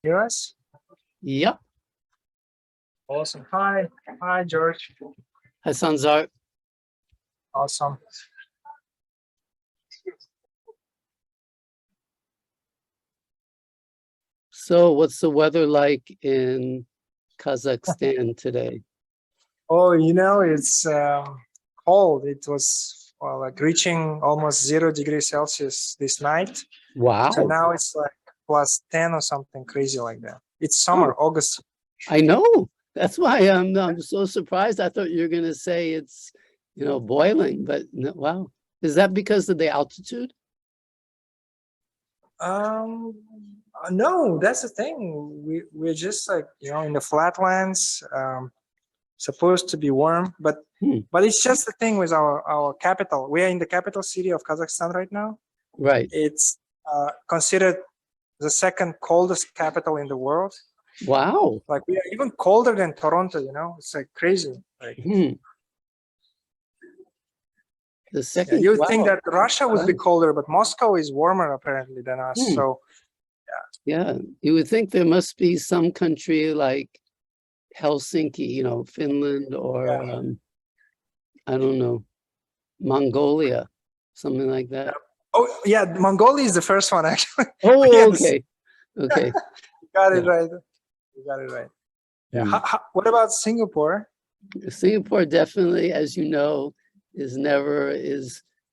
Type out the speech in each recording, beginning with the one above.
Hear us? Yep. Awesome. Hi, George. Hi, Sanzar. Awesome. So what's the weather like in Kazakhstan today? Oh, it's cold. It was like reaching almost 0 degrees Celsius this night. Wow. So now it's like plus 10 or something crazy like that. It's summer, August. I know. That's why I'm so surprised. I thought you were going to say it's, boiling, but no, wow. Is that because of the altitude? No, that's the thing. We're just like, in the flatlands, supposed to be warm, but it's just the thing with our capital. We are in the capital city of Kazakhstan right now. Right. It's considered the second coldest capital in the world. Wow. Like we are even colder than Toronto, it's like crazy. Like, the second, you would think that Russia would be colder, but Moscow is warmer apparently than us. So yeah, you would think there must be some country like Helsinki, Finland, or I don't know, Mongolia, something like that. Oh yeah, Mongolia is the first one actually. Oh, yes. okay. Okay. You got it right. You got it right. Yeah. What about Singapore? Singapore definitely, as you know, is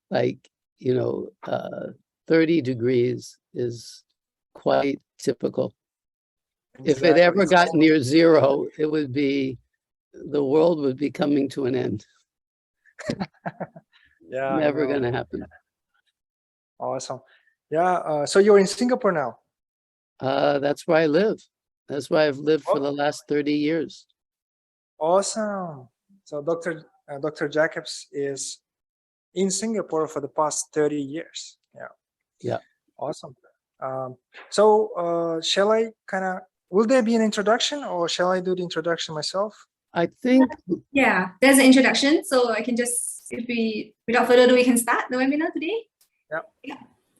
like, 30 degrees is quite typical. Exactly. If it ever got near 0, the world would be coming to an end. Yeah. Never going to happen. Awesome. Yeah. So you're in Singapore now? That's where I live. That's where I've lived for the last 30 years. Awesome. So Dr. Jacobs is in Singapore for the past 30 years. Yeah. Yeah. Awesome. So shall I will there be an introduction, or shall I do the introduction myself? I think. Yeah, there's an introduction. So I can just, without further ado, we can start the webinar today. Yeah.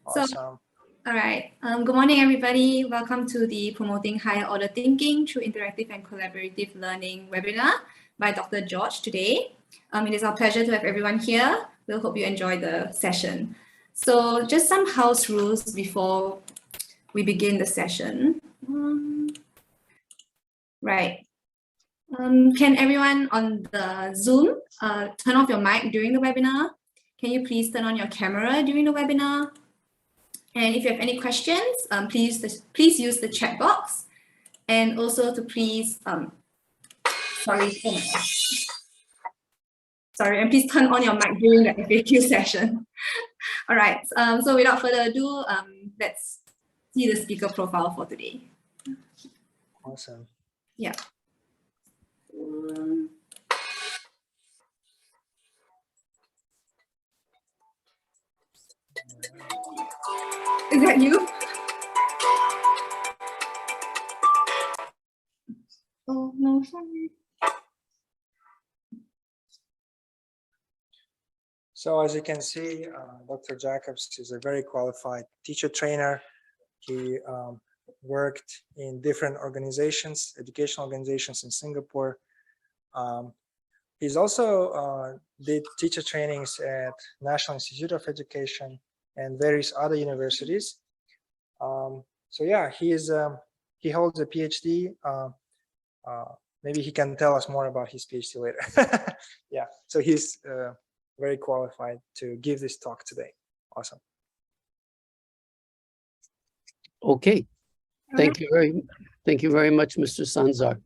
Awesome. So, all right. Good morning, everybody. Welcome to the Promoting Higher Order Thinking Through Interactive and Collaborative Learning webinar by Dr. George today. It is our pleasure to have everyone here. We'll hope you enjoy the session. So just some house rules before we begin the session. Right. Can everyone on the Zoom turn off your mic during the webinar? Can you please turn on your camera during the webinar? And if you have any questions, please use the chat box, and also to please, and please turn on your mic during the FAQ session. All right, so without further ado, let's see the speaker profile for today. Awesome. Yeah. Is that you? Oh, no, sorry. So as you can see, Dr. Jacobs is a very qualified teacher trainer. He worked in different organizations, educational organizations in Singapore. He's also did teacher trainings at National Institute of Education and various other universities. So yeah, he holds a PhD. Maybe he can tell us more about his PhD later. Yeah, so he's very qualified to give this talk today. Awesome. Okay. Thank you very much, Mr. Sanzar.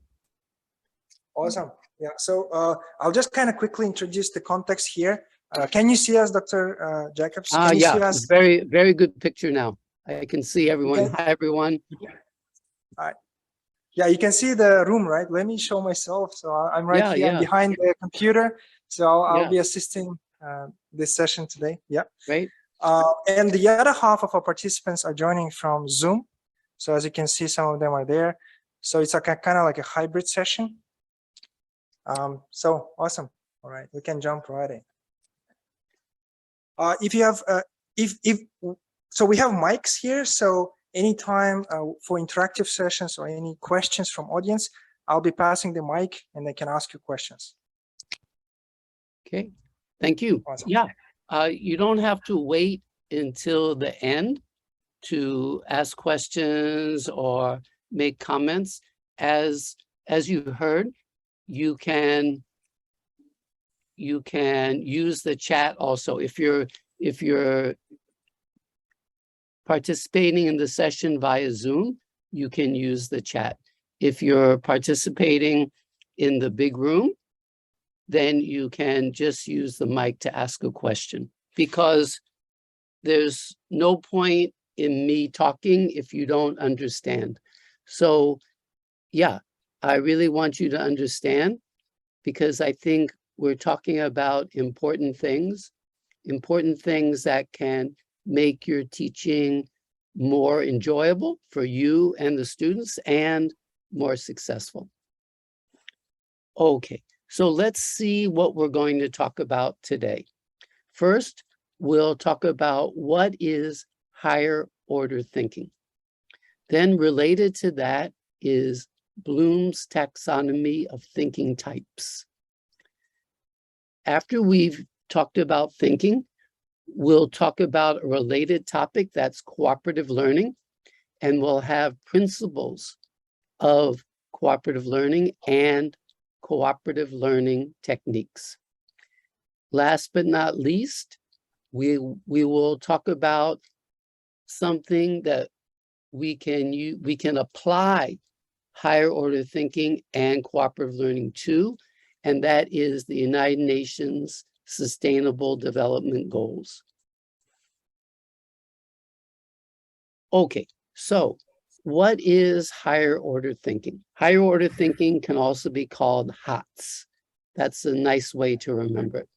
Awesome. Yeah. So I'll just kind of quickly introduce the context here. Can you see us, Dr. Jacobs? Can you see us? Very, very good picture now. I can see everyone. Hi, everyone. All right. Yeah, you can see the room, right? Let me show myself. So I'm right here behind the computer. So I'll be assisting this session today. Yeah. Great. And the other half of our participants are joining from Zoom. So as you can see, some of them are there. So it's kind of like a hybrid session. So awesome. All right, we can jump right in. If you have, so we have mics here. So anytime for interactive sessions or any questions from audience, I'll be passing the mic and they can ask you questions. Okay, thank you. Awesome. Yeah, you don't have to wait until the end to ask questions or make comments. As you heard, you can use the chat also. If you're participating in the session via Zoom, you can use the chat. If you're participating in the big room, then you can just use the mic to ask a question, because there's no point in me talking if you don't understand. So yeah, I really want you to understand, because I think we're talking about important things that can make your teaching more enjoyable for you and the students and more successful. Okay, so let's see what we're going to talk about today. First, we'll talk about what is higher order thinking. Then related to that is Bloom's taxonomy of thinking types. After we've talked about thinking, we'll talk about a related topic, that's cooperative learning, and we'll have principles of cooperative learning and cooperative learning techniques. Last but not least, we will talk about something that we can apply higher order thinking and cooperative learning to, and that is the United Nations Sustainable Development Goals. Okay, so what is higher order thinking? Higher order thinking can also be called HOTS. That's a nice way to remember it.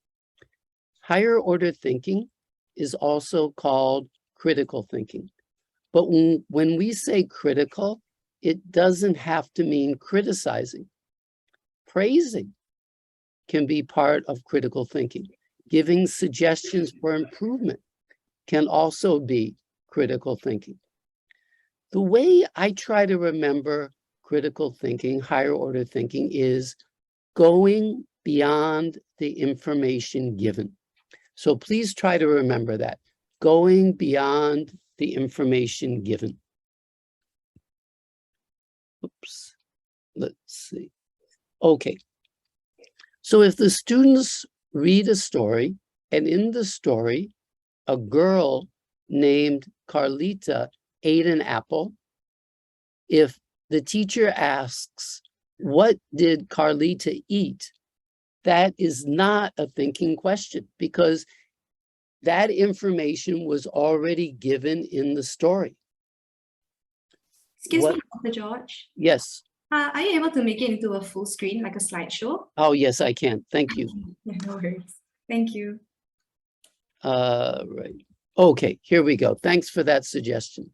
Higher order thinking is also called critical thinking. But when we say critical, it doesn't have to mean criticizing. Praising can be part of critical thinking. Giving suggestions for improvement can also be critical thinking. The way I try to remember critical thinking, higher order thinking, is going beyond the information given. So please try to remember that, going beyond the information given. Oops, let's see. Okay, so if the students read a story, and in the story, a girl named Carlita ate an apple, if the teacher asks, what did Carlita eat? That is not a thinking question, because that information was already given in the story. Excuse me, Dr. George. Yes. Are you able to make it into a full screen, like a slideshow? Oh, yes, I can. Thank you. Yeah, no worries. Thank you. Right. Okay, here we go. Thanks for that suggestion.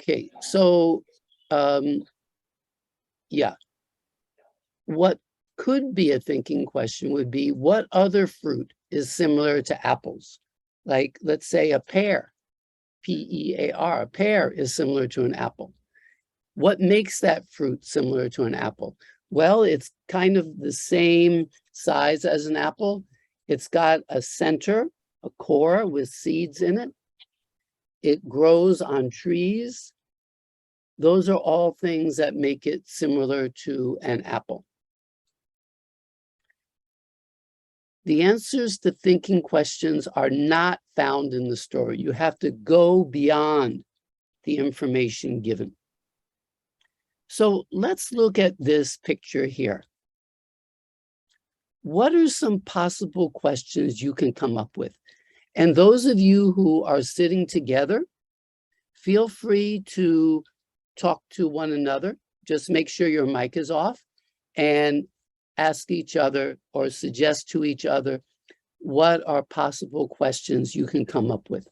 Okay, so, yeah. What could be a thinking question would be, what other fruit is similar to apples? Like, let's say a pear, P-E-A-R, a pear is similar to an apple. What makes that fruit similar to an apple? Well, it's kind of the same size as an apple. It's got a center, a core with seeds in it. It grows on trees. Those are all things that make it similar to an apple. The answers to thinking questions are not found in the story. You have to go beyond the information given. So let's look at this picture here. What are some possible questions you can come up with? And those of you who are sitting together, feel free to talk to one another. Just make sure your mic is off and ask each other or suggest to each other what are possible questions you can come up with.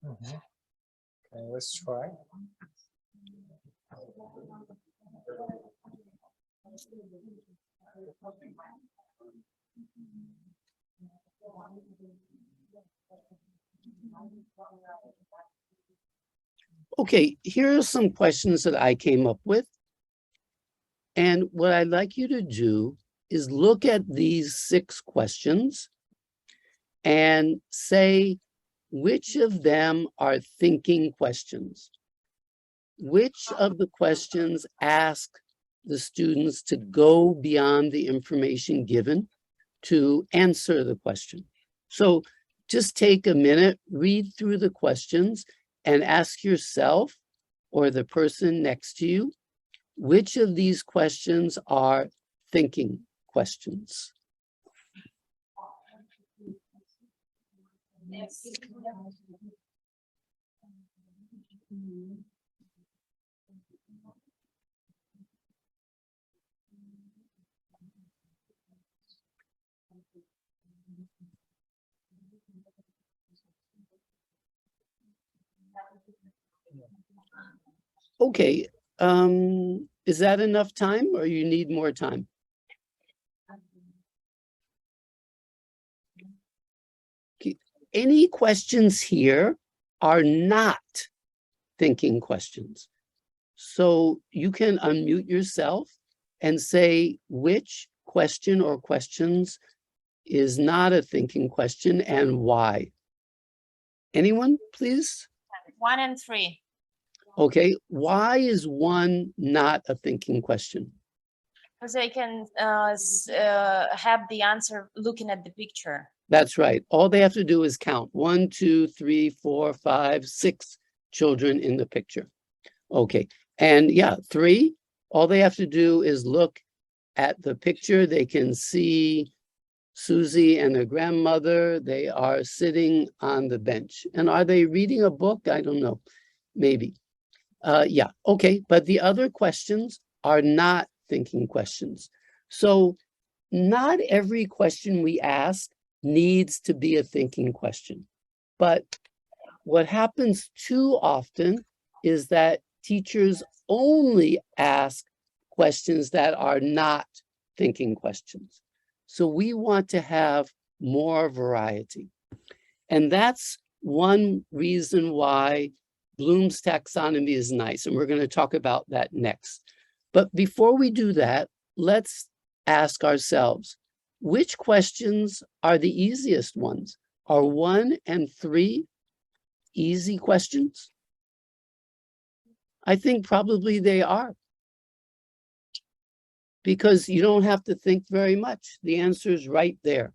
Okay, let's try. Okay, here are some questions that I came up with. And what I'd like you to do is look at these 6 questions and say which of them are thinking questions. Which of the questions ask the students to go beyond the information given to answer the question? So just take a minute, read through the questions, and ask yourself or the person next to you, which of these questions are thinking questions? Okay, is that enough time or you need more time? Okay. Any questions here are not thinking questions. So you can unmute yourself and say which question or questions is not a thinking question and why. Anyone, please? 1 and 3. Okay, why is 1 not a thinking question? Because they can have the answer looking at the picture. That's right. All they have to do is count 1, 2, 3, 4, 5, 6 children in the picture. Okay, and yeah, 3, all they have to do is look at the picture. They can see Susie and her grandmother. They are sitting on the bench. And are they reading a book? I don't know, maybe. Yeah, okay, but the other questions are not thinking questions. So not every question we ask needs to be a thinking question. But what happens too often is that teachers only ask questions that are not thinking questions. So we want to have more variety. And that's one reason why Bloom's taxonomy is nice, and we're going to talk about that next. But before we do that, let's ask ourselves, which questions are the easiest ones? Are 1 and 3 easy questions? I think probably they are. Because you don't have to think very much. The answer is right there.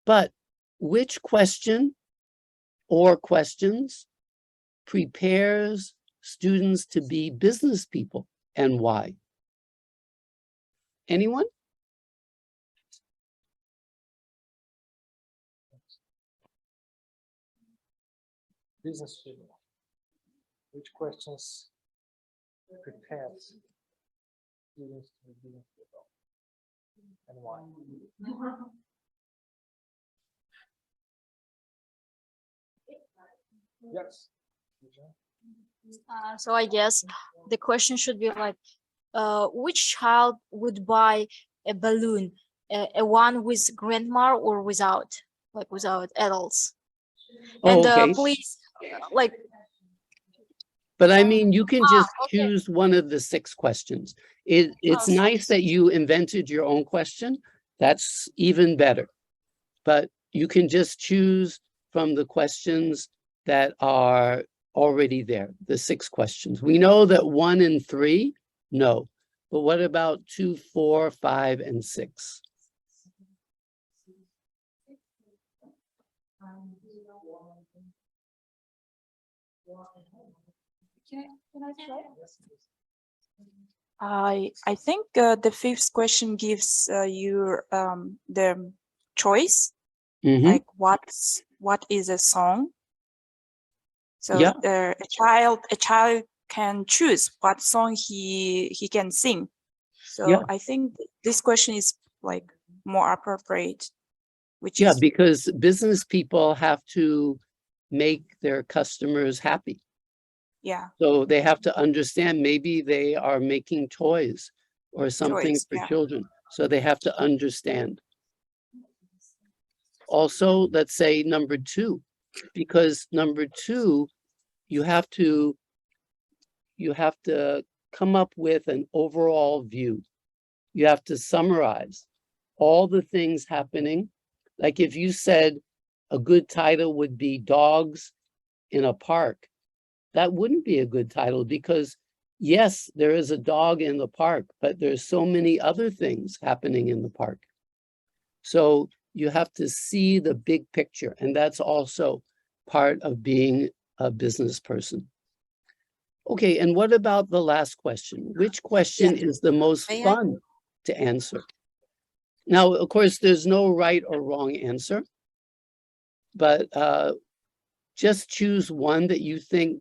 But which question or questions prepares students to be business people and why? Anyone? Business people. Which questions prepare students to be business people and why? Yes. So I guess the question should be like, which child would buy a balloon, a one with grandma or without, like without adults? Oh, And okay. please, like. But I mean, you can just Okay. choose one of the 6 questions. It's nice that you invented your own question. That's even better. But you can just choose from the questions that are already there, the 6 questions. We know that 1 and 3, no. But what about 2, 4, 5, and 6? I think the 5th question gives you the choice, like what is a song. So Yeah. a child can choose what song he can sing. So Yeah. I think this question is like more appropriate. Which Yeah, is because business people have to make their customers happy. Yeah. So they have to understand maybe they are making toys or something Toys, for yeah. children. So they have to understand. also, let's say number 2, because number 2, you have to come up with an overall view. You have to summarize all the things happening. Like if you said a good title would be Dogs in a Park, that wouldn't be a good title because yes, there is a dog in the park, but there's so many other things happening in the park. So you have to see the big picture, and that's also part of being a business person. Okay, and what about the last question? Which question is the most fun to answer? Now, of course, there's no right or wrong answer, but just choose one that you think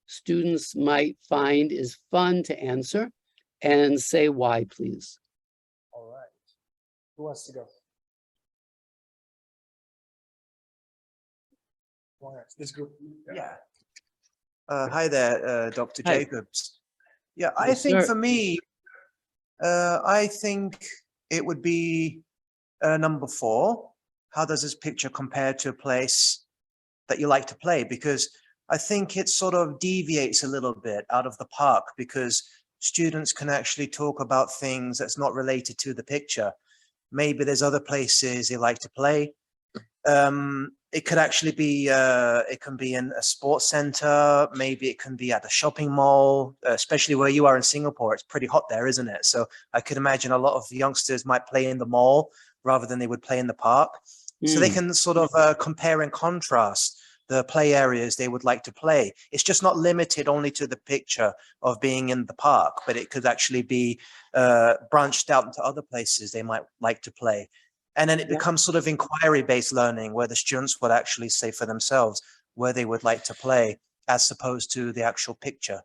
students might find is fun to answer and say why, please. All right. Who wants to go? This group. Yeah. Hi there, Dr. Hi. Jacobs. Yeah, I Yes, think sir. for me, I think it would be number 4. How does this picture compare to a place that you like to play? Because I think it sort of deviates a little bit out of the park because students can actually talk about things that's not related to the picture. Maybe there's other places they like to play. It could actually be, it can be in a sports center, maybe it can be at a shopping mall, especially where you are in Singapore. It's pretty hot there, isn't it? So I could imagine a lot of youngsters might play in the mall rather than they would play in the park. So they can sort of compare and contrast the play areas they would like to play. It's just not limited only to the picture of being in the park, but it could actually be branched out into other places they might like to play. And then it becomes sort of inquiry-based learning where the students would actually say for themselves where they would like to play as opposed to the actual picture.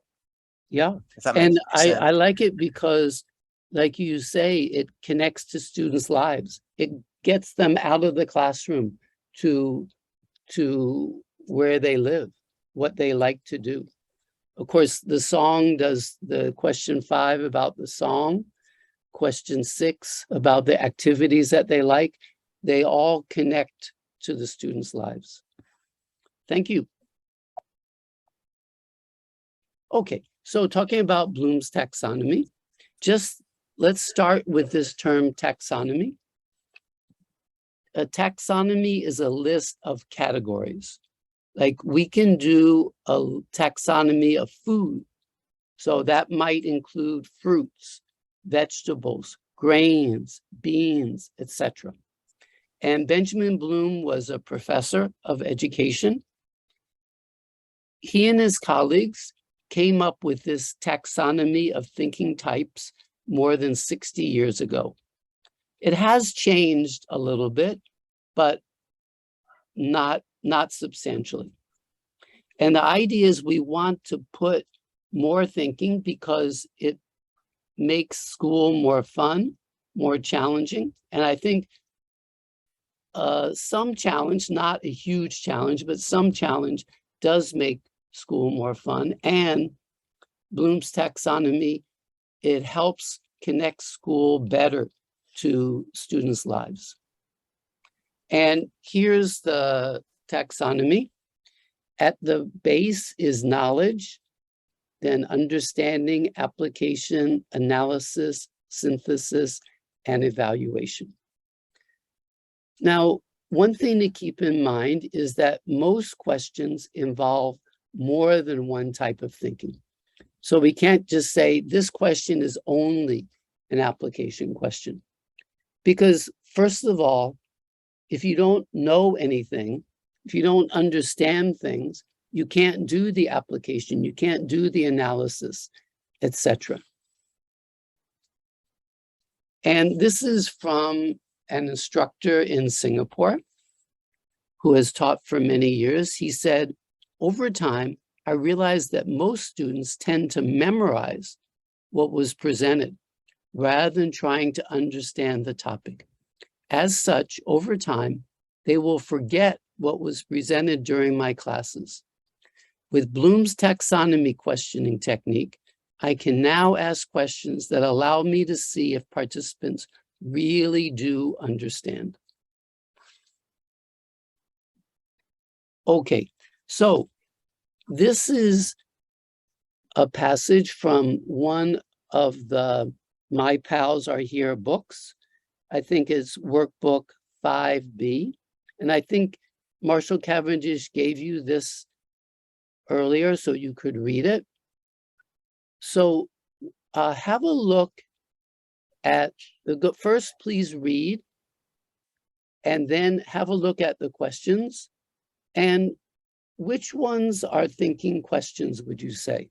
Yeah, If that makes sense. I like it because, like you say, it connects to students' lives. It gets them out of the classroom to where they live, what they like to do. Of course, the song does the question 5 about the song. Question 6 about the activities that they like, they all connect to the students' lives. Thank you. Okay, so talking about Bloom's taxonomy, just let's start with this term taxonomy. A taxonomy is a list of categories. Like we can do a taxonomy of food. So that might include fruits, vegetables, grains, beans, etc. And Benjamin Bloom was a professor of education. He and his colleagues came up with this taxonomy of thinking types more than 60 years ago. It has changed a little bit, but not substantially. And the idea is we want to put more thinking because it makes school more fun, more challenging. And I think some challenge, not a huge challenge, but some challenge does make school more fun. And Bloom's taxonomy, it helps connect school better to students' lives. And here's the taxonomy. At the base is knowledge, then understanding, application, analysis, synthesis, and evaluation. Now, one thing to keep in mind is that most questions involve more than one type of thinking. So we can't just say this question is only an application question. Because first of all, if you don't know anything, if you don't understand things, you can't do the application, you can't do the analysis, etc. And this is from an instructor in Singapore who has taught for many years. He said, over time, I realized that most students tend to memorize what was presented rather than trying to understand the topic. As such, over time, they will forget what was presented during my classes. With Bloom's taxonomy questioning technique, I can now ask questions that allow me to see if participants really do understand. Okay, so this is a passage from one of the My Pals Are Here books. I think it's workbook 5B. And I think Marshall Cavendish gave you this earlier so you could read it. So have a look at the first, please read, and then have a look at the questions. And which ones are thinking questions, would you say?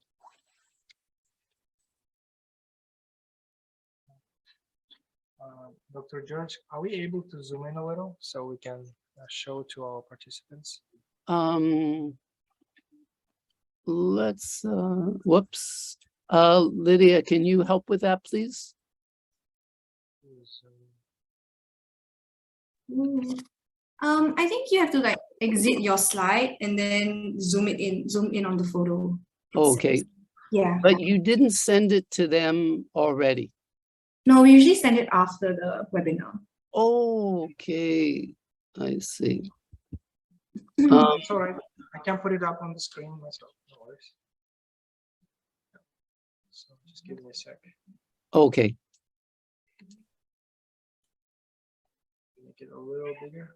Dr. George, are we able to zoom in a little so we can show to our participants? Let's, whoops. Lydia, can you help with that, please? I think you have to like exit your slide and then zoom in on the photo. Okay. Yeah. But you didn't send it to them already. No, we usually send it after the webinar. Okay, I see. It's all right. I can put it up on the screen myself. No worries. So just give me a sec. Okay. Make it a little bigger.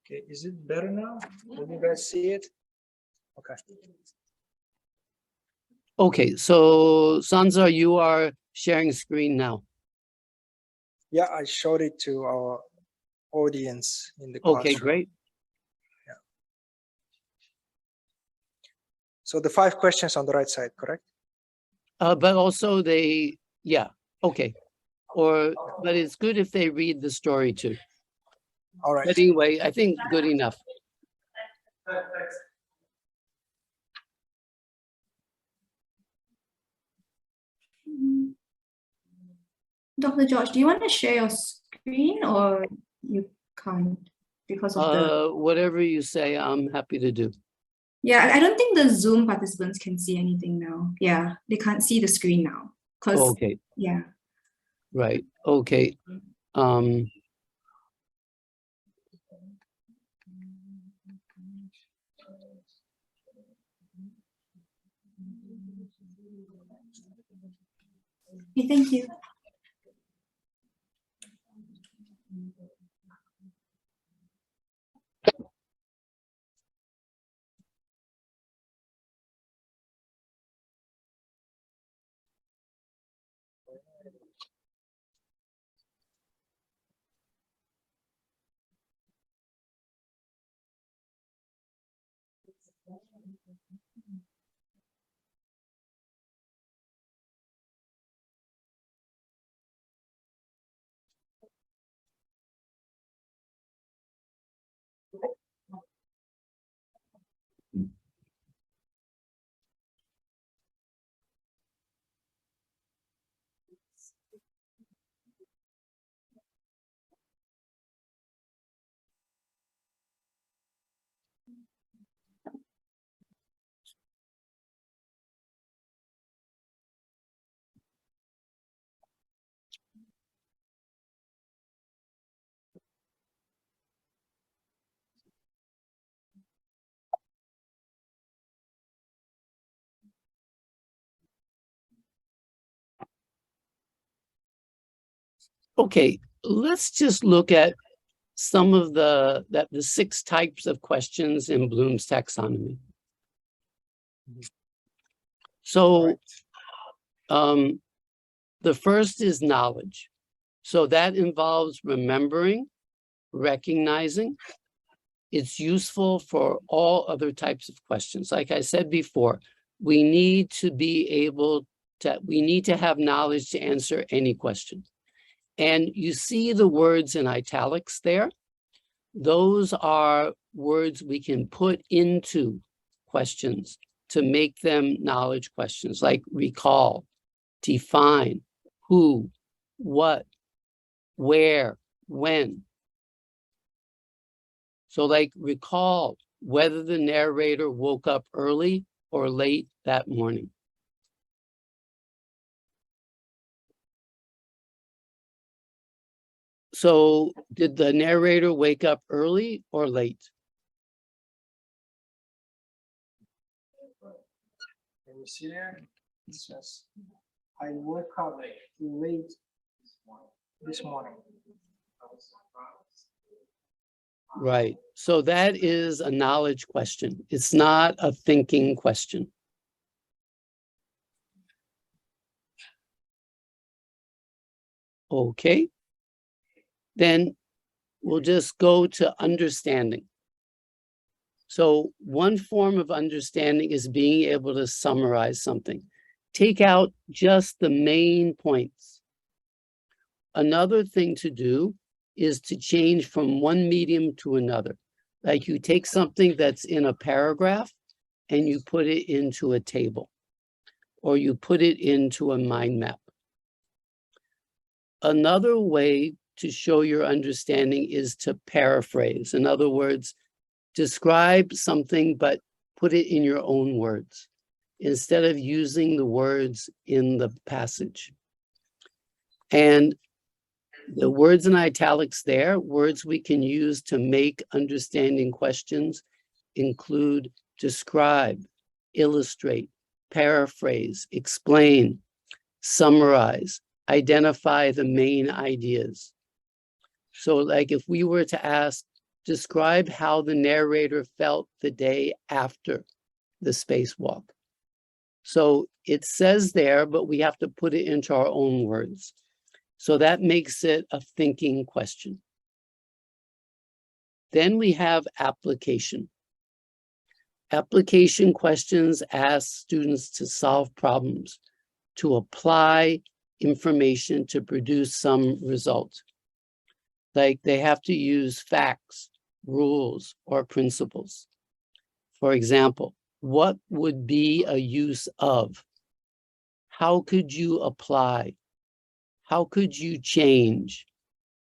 Okay, is it better now? Can you guys see it? Okay. Okay, so Sanza, you are sharing screen now. Yeah, I showed it to our audience in the Okay, classroom. great. Yeah. So the 5 questions on the right side, correct? But also they, yeah, okay. But it's good if they read the story too. All right. But anyway, I think good enough. Dr. George, do you want to share your screen or you can't because of the... Whatever you say, I'm happy to do. Yeah, I don't think the Zoom participants can see anything now. Yeah, they can't see the screen now. Okay. Yeah. Right, okay. Okay, thank you. Okay, let's just look at some of the 6 types of questions in Bloom's taxonomy. So the first is knowledge. So that involves remembering, recognizing. It's useful for all other types of questions. Like I said before, we need to have knowledge to answer any question. And you see the words in italics there. Those are words we can put into questions to make them knowledge questions, like recall, define, who, what, where, when. So like recall whether the narrator woke up early or late that morning. So did the narrator wake up early or late? Can you see there? It says, I woke up late this morning. Right. So that is a knowledge question. It's not a thinking question. Okay. Then we'll just go to understanding. So one form of understanding is being able to summarize something. Take out just the main points. Another thing to do is to change from one medium to another. Like you take something that's in a paragraph and you put it into a table, or you put it into a mind map. Another way to show your understanding is to paraphrase. In other words, describe something, but put it in your own words instead of using the words in the passage. And the words in italics there, words we can use to make understanding questions include describe, illustrate, paraphrase, explain, summarize, identify the main ideas. So like if we were to ask, describe how the narrator felt the day after the spacewalk. So it says there, but we have to put it into our own words. So that makes it a thinking question. Then we have application. Application questions ask students to solve problems, to apply information to produce some result. Like they have to use facts, rules, or principles. For example, what would be a use of? How could you apply? How could you change?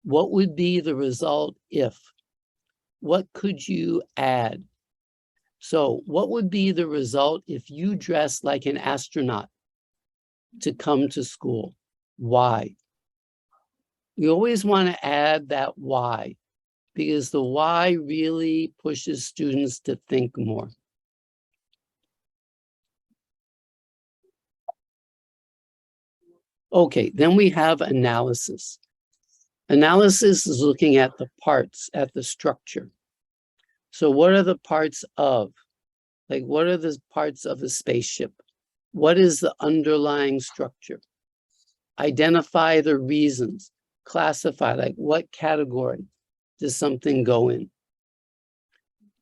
What would be the result if? What could you add? So what would be the result if you dressed like an astronaut to come to school? Why? We always want to add that why, because the why really pushes students to think more. Okay, then we have analysis. Analysis is looking at the parts, at the structure. So what are the parts of? Like what are the parts of a spaceship? What is the underlying structure? Identify the reasons. Classify, like what category does something go in?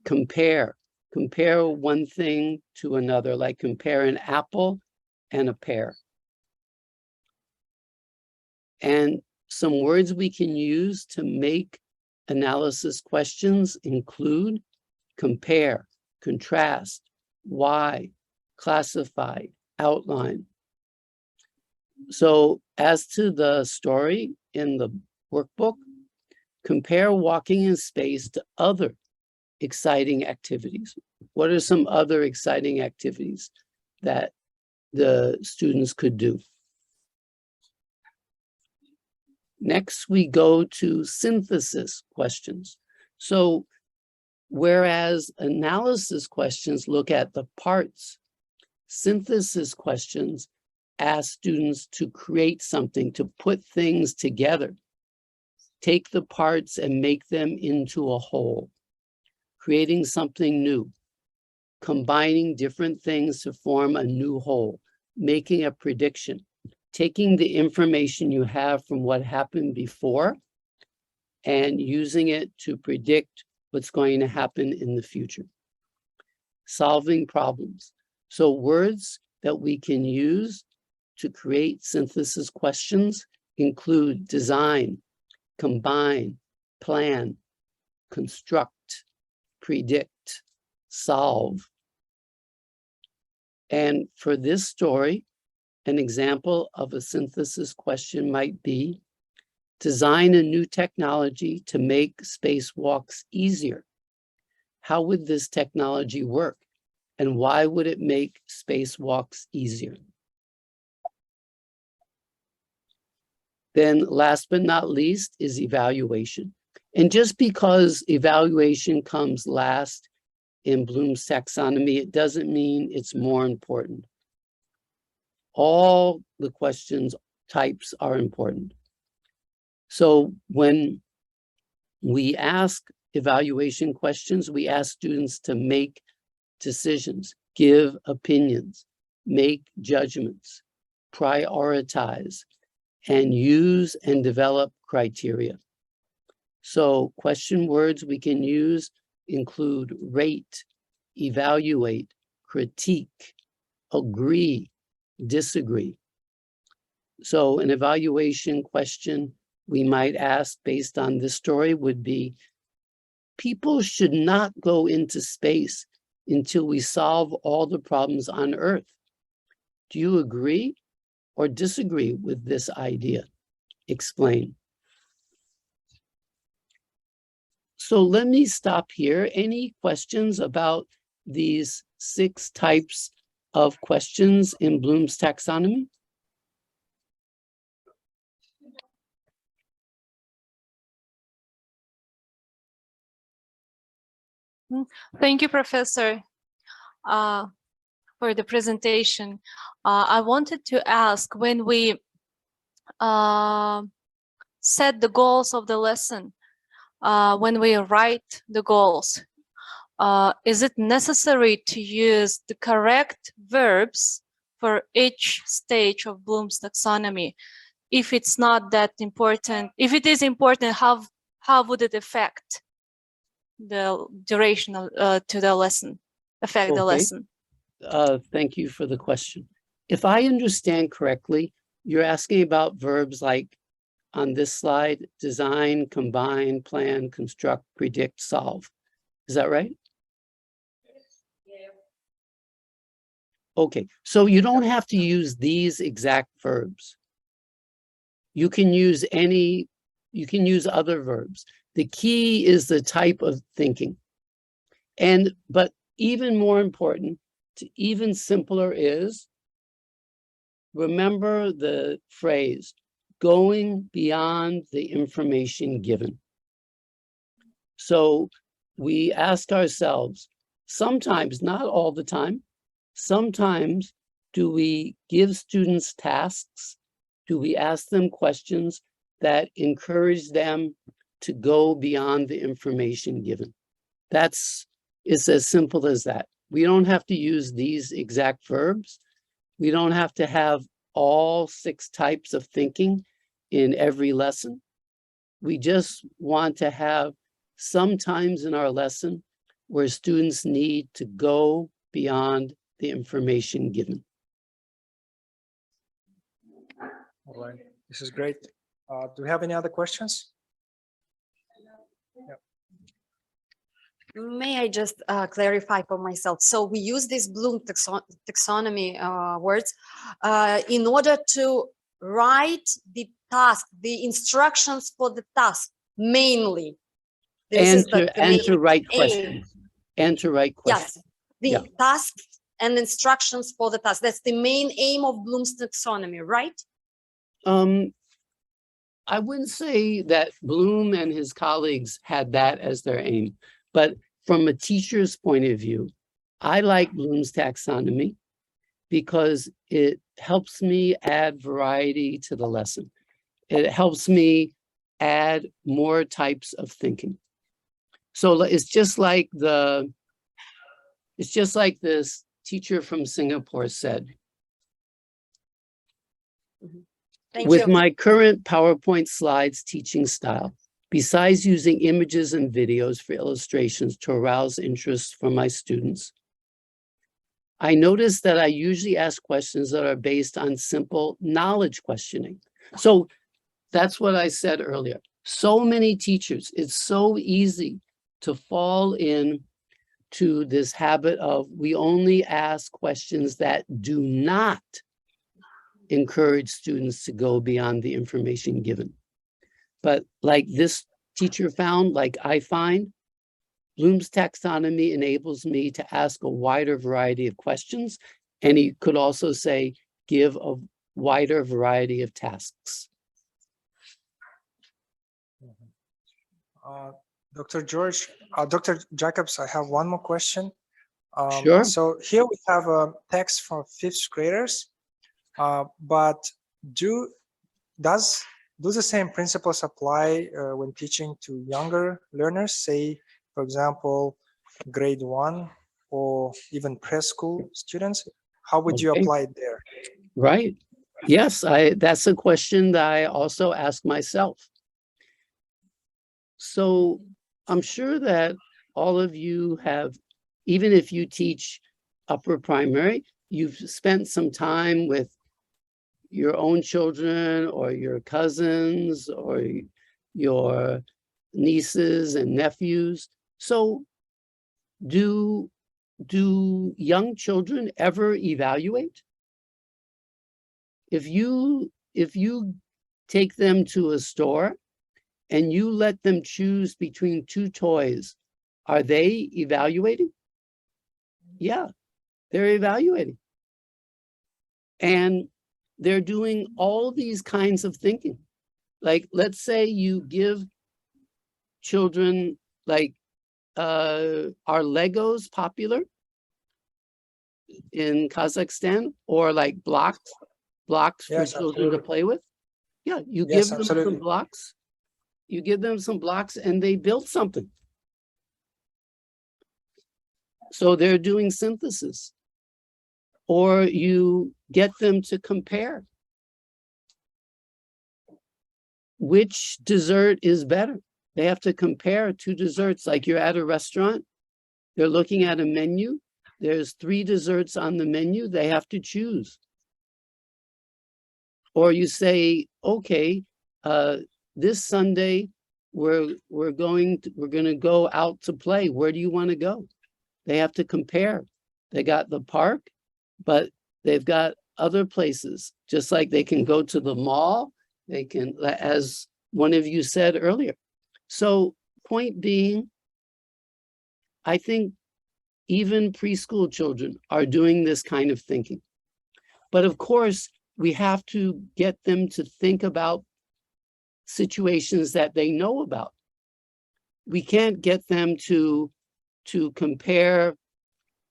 Compare. Compare one thing to another, like compare an apple and a pear. And some words we can use to make analysis questions include compare, contrast, why, classify, outline. So as to the story in the workbook, compare walking in space to other exciting activities. What are some other exciting activities that the students could do? Next, we go to synthesis questions. So whereas analysis questions look at the parts, synthesis questions ask students to create something, to put things together, take the parts and make them into a whole, creating something new, combining different things to form a new whole, making a prediction, taking the information you have from what happened before and using it to predict what's going to happen in the future. Solving problems. So words that we can use to create synthesis questions include design, combine, plan, construct, predict, solve. And for this story, an example of a synthesis question might be, design a new technology to make spacewalks easier. How would this technology work? And why would it make spacewalks easier? Then last but not least is evaluation. And just because evaluation comes last in Bloom's taxonomy, it doesn't mean it's more important. All the questions types are important. So when we ask evaluation questions, we ask students to make decisions, give opinions, make judgments, prioritize, and use and develop criteria. So question words we can use include rate, evaluate, critique, agree, disagree. So an evaluation question we might ask based on this story would be, people should not go into space until we solve all the problems on Earth. Do you agree or disagree with this idea? Explain. So let me stop here. Any questions about these 6 types of questions in Bloom's taxonomy? Thank you, Professor, for the presentation. I wanted to ask, when we set the goals of the lesson, when we write the goals, is it necessary to use the correct verbs for each stage of Bloom's taxonomy? If it's not that important, if it is important, how would it affect the duration of, to the lesson, affect the lesson? Thank you for the question. If I understand correctly, you're asking about verbs like on this slide: design, combine, plan, construct, predict, solve. Is that right? Okay, so you don't have to use these exact verbs. You can use other verbs. The key is the type of thinking. But even more important, even simpler is, remember the phrase, going beyond the information given. So we ask ourselves, sometimes, not all the time, sometimes do we give students tasks? Do we ask them questions that encourage them to go beyond the information given? It's as simple as that. We don't have to use these exact verbs. We don't have to have all 6 types of thinking in every lesson. We just want to have some times in our lesson where students need to go beyond the information given. All right, this is great. Do we have any other questions? Yeah. May I just clarify for myself? So we use this Bloom taxonomy words in order to write the task, the instructions for the task, mainly. And to write questions. And to write questions. Yes, the tasks and instructions for the task. That's the main aim of Bloom's taxonomy, right? I wouldn't say that Bloom and his colleagues had that as their aim, but from a teacher's point of view, I like Bloom's taxonomy because it helps me add variety to the lesson. It helps me add more types of thinking. So it's just like this teacher from Singapore said. With my current PowerPoint slides teaching style, besides using images and videos for illustrations to arouse interest from my students, I noticed that I usually ask questions that are based on simple knowledge questioning. So that's what I said earlier. So many teachers, it's so easy to fall in to this habit of we only ask questions that do not encourage students to go beyond the information given. But like this teacher found, like I find, Bloom's taxonomy enables me to ask a wider variety of questions, and he could also say, give a wider variety of tasks. Dr. George, Dr. Jacobs, I have one more question. Sure. So here we have a text for fifth graders, but do the same principles apply when teaching to younger learners, say, for example, grade 1 or even preschool students? How would you apply it there? Right. Yes, that's a question that I also ask myself. So I'm sure that all of you have, even if you teach upper primary, you've spent some time with your own children or your cousins or your nieces and nephews. So do young children ever evaluate? If you take them to a store and you let them choose between two toys, are they evaluating? Yeah, they're evaluating. And they're doing all these kinds of thinking. Like, let's say you give children, like, are Legos popular in Kazakhstan, or like blocks for children to play with? Yeah, you give them some blocks. You give them some blocks and they build something. So they're doing synthesis. Or you get them to compare. Which dessert is better? They have to compare two desserts. Like you're at a restaurant, they're looking at a menu. There's 3 desserts on the menu. They have to choose. Or you say, okay, this Sunday we're going to go out to play. Where do you want to go? They have to compare. They got the park, but they've got other places. Just like they can go to the mall, they can, as one of you said earlier. So point being, I think even preschool children are doing this kind of thinking. But of course, we have to get them to think about situations that they know about. We can't get them to compare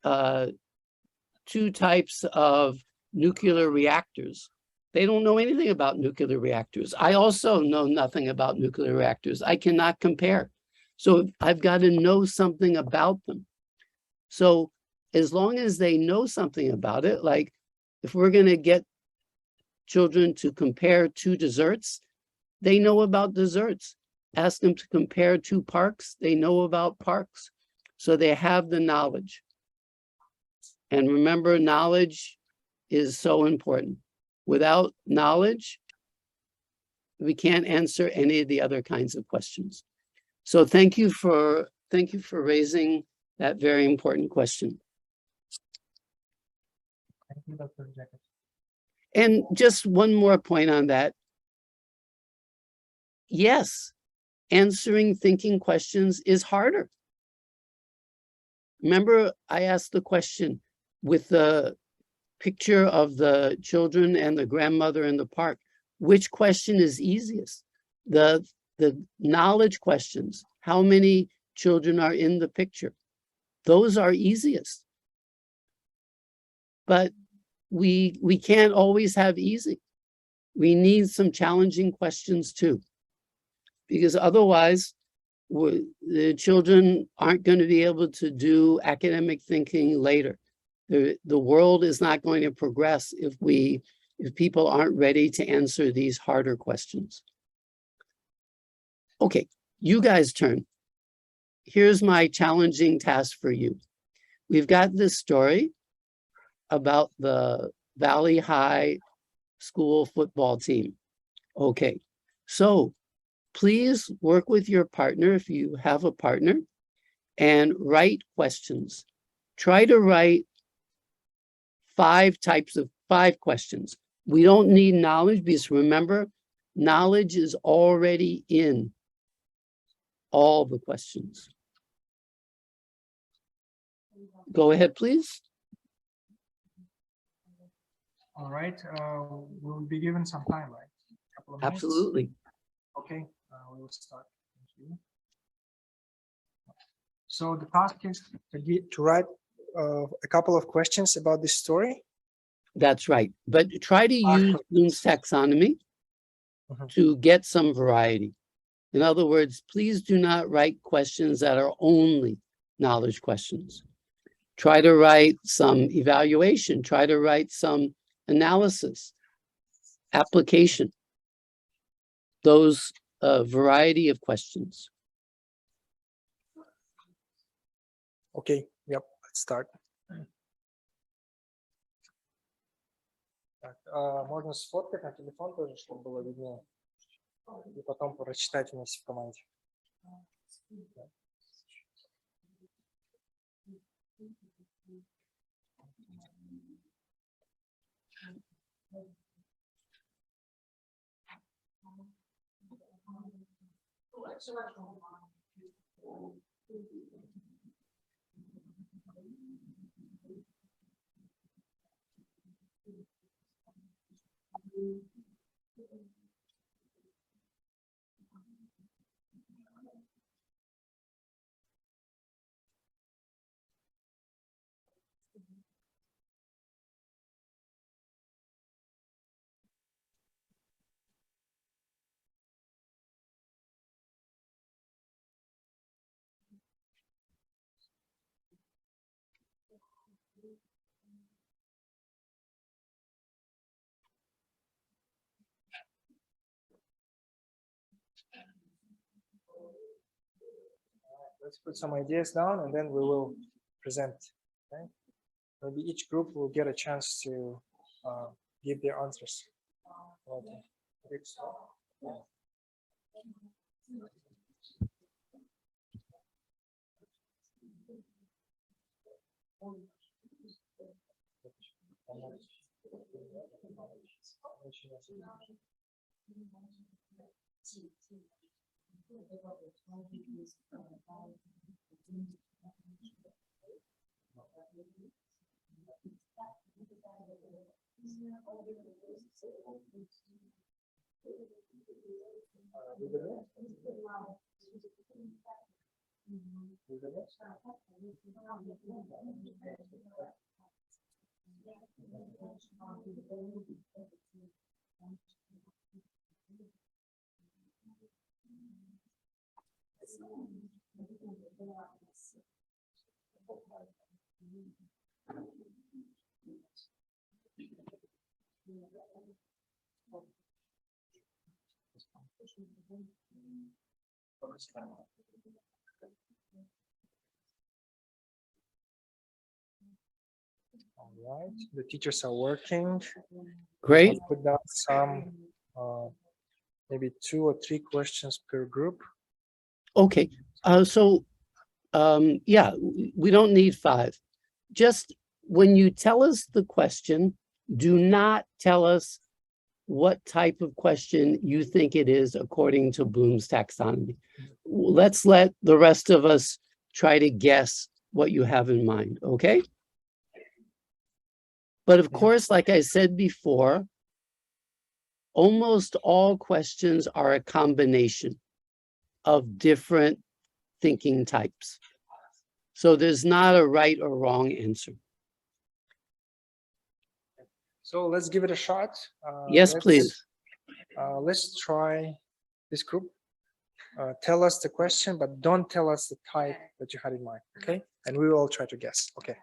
2 types of nuclear reactors. They don't know anything about nuclear reactors. I also know nothing about nuclear reactors. I cannot compare. So I've got to know something about them. So as long as they know something about it, like if we're going to get children to compare 2 desserts, they know about desserts. Ask them to compare 2 parks, they know about parks. So they have the knowledge. And remember, knowledge is so important. Without knowledge, we can't answer any of the other kinds of questions. So thank you for raising that very important question. Thank you, Dr. Jacobs. And just one more point on that. Yes, answering thinking questions is harder. Remember, I asked the question with the picture of the children and the grandmother in the park. Which question is easiest? The knowledge questions. How many children are in the picture? Those are easiest. But we can't always have easy. We need some challenging questions too, because otherwise the children aren't going to be able to do academic thinking later. The world is not going to progress if people aren't ready to answer these harder questions. Okay, you guys' turn. Here's my challenging task for you. We've got this story about the Valley High School football team. Okay, so please work with your partner if you have a partner and write questions. Try to write 5 questions. We don't need knowledge because remember, knowledge is already in all the questions. Go ahead, please. All right, we'll be given some time, right? A couple of minutes. Absolutely. Okay, we will start. Thank you. So the task is to write a couple of questions about this story. That's right. But try to use Bloom's taxonomy to get some variety. In other words, please do not write questions that are only knowledge questions. Try to write some evaluation, try to write some analysis, application, those variety of questions. Okay, yep, let's start. Так, можно сфоткать на телефон тоже, чтобы было виднее. И потом прочитать вместе в команде. Let's put some ideas down and then we will present. Okay? Maybe each group will get a chance to give their answers. Okay. All right, the teachers are working. Great. I'll put down some, maybe 2 or 3 questions per group. Okay, yeah, we don't need 5. Just when you tell us the question, do not tell us what type of question you think it is according to Bloom's taxonomy. Let's let the rest of us try to guess what you have in mind, okay? But of course, like I said before, almost all questions are a combination of different thinking types. So there's not a right or wrong answer. So let's give it a shot. Yes, please. Let's try this group. Tell us the question, but don't tell us the type that you had in mind, okay? And we will all try to guess, okay?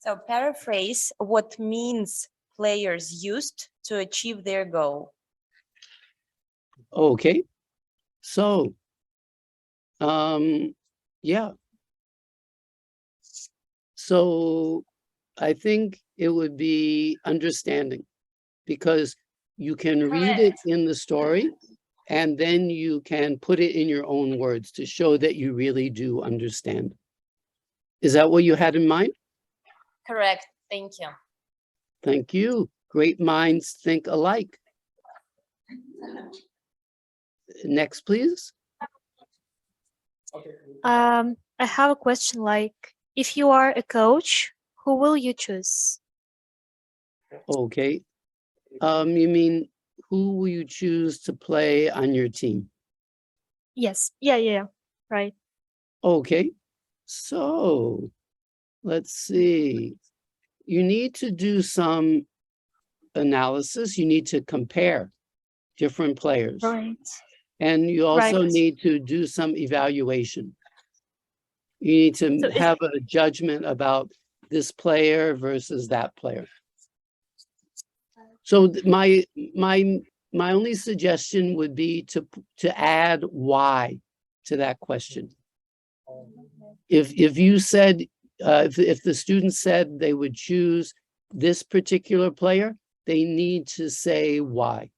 So paraphrase what means players used to achieve their goal. Okay. So, yeah. So I think it would be understanding, because you can read it in the story and then you can put it in your own words to show that you really do understand. Is that what you had in mind? Correct. Thank you. Thank you. Great minds think alike. Next, please. I have a question like, if you are a coach, who will you choose? Okay. You mean, who will you choose to play on your team? Yes. Yeah. Right. Okay. So let's see. You need to do some analysis. You need to compare different players. Right. And you also Right. need to do some evaluation. You need to So have a judgment about this player versus that player. So my only suggestion would be to add why to that question. If you said, if the student said they would choose this particular player, they need to say why.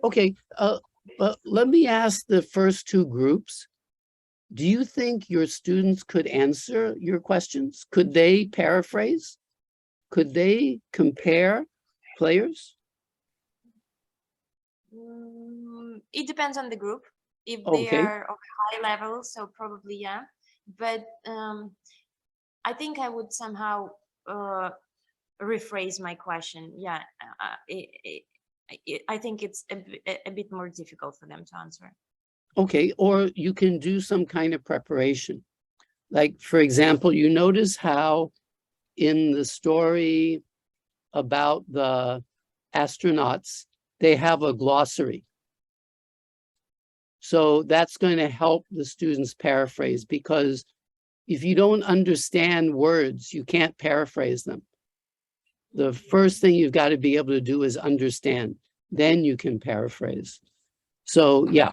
Okay, let me ask the first two groups. Do you think your students could answer your questions? Could they paraphrase? Could they compare players? It depends on the group. If they Okay. are of high level, so probably yeah. But I think I would somehow rephrase my question. Yeah, I think it's a bit more difficult for them to answer. Okay, or you can do some kind of preparation. Like, for example, you notice how in the story about the astronauts, they have a glossary. So that's going to help the students paraphrase, because if you don't understand words, you can't paraphrase them. The first thing you've got to be able to do is understand, then you can paraphrase. So yeah,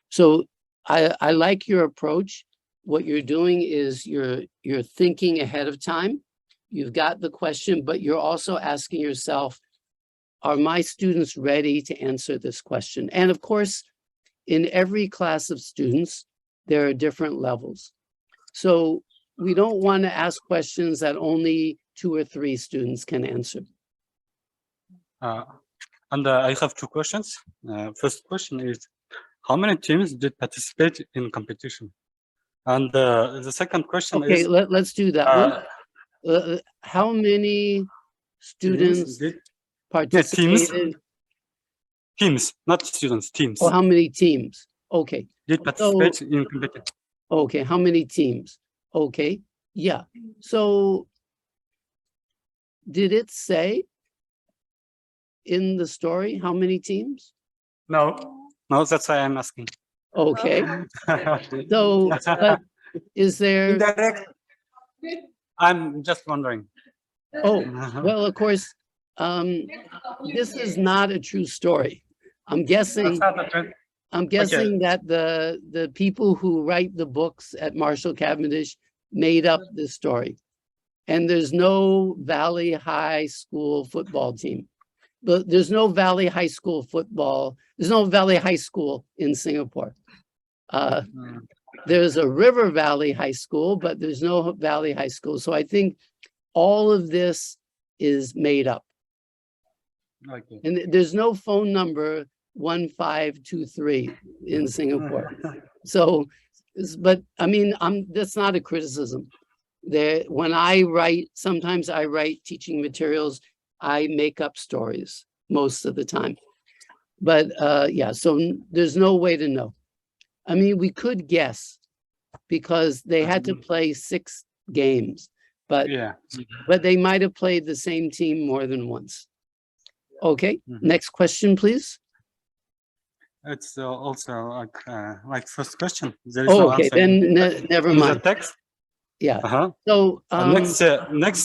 so I like your approach. What you're doing is you're thinking ahead of time. You've got the question, but you're also asking yourself, are my students ready to answer this question? And of course, in every class of students, there are different levels. So we don't want to ask questions that only 2 or 3 students can answer. And I have 2 questions. First question is, how many teams did participate in competition? And the second question Okay, is... let's do that one. How many students participated? Teams, not students, teams. Oh, how many teams? Okay. Did participate in competition. Okay, how many teams? Okay, yeah. So did it say in the story how many teams? No, that's why I'm asking. Okay. So, but is there... Indirect. I'm just wondering. Oh, well, of course, this is not a true story. I'm guessing that the people who write the books at Marshall Cavendish made up this story. And there's no Valley High School football team. But there's no Valley High School football. There's no Valley High School in Singapore. There's a River Valley High School, but there's no Valley High School. So I think all of this is made up. Okay. And there's no phone number 1523 in Singapore. So, but I mean, that's not a criticism. When I write, sometimes I write teaching materials, I make up stories most of the time. But yeah, so there's no way to know. I mean, we could guess because they had to play 6 games, but they might have played the same team more than once. Okay, next question, please. It's also like first question. There is no okay, answer then never mind. The text. Yeah. So next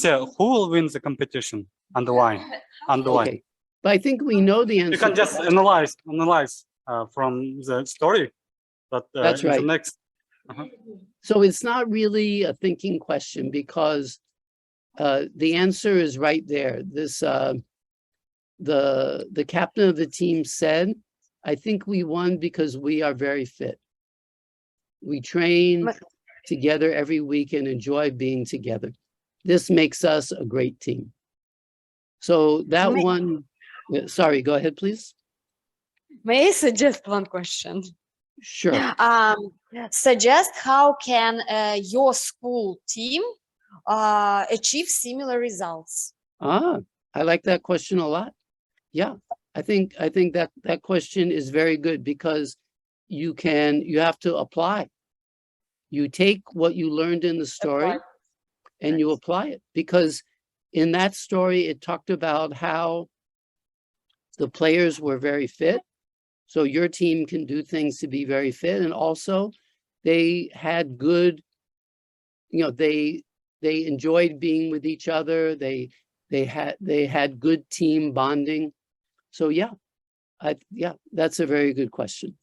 year, who will win the competition and why? And why? Okay, but I think we know the answer. You can just analyze from the story. But that's right. The next. So it's not really a thinking question because the answer is right there. This the captain of the team said, I think we won because we are very fit. We train together every week and enjoy being together. This makes us a great team. So that one, sorry, go ahead, please. May I suggest one question? Sure. Suggest how can your school team achieve similar results? I like that question a lot. Yeah, I think that question is very good because you have to apply. You take what you learned in the story and you apply it, because in that story, it talked about how the players were very fit. So your team can do things to be very fit. And also they had good, they enjoyed being with each other. They had good team bonding. So yeah, that's a very good question.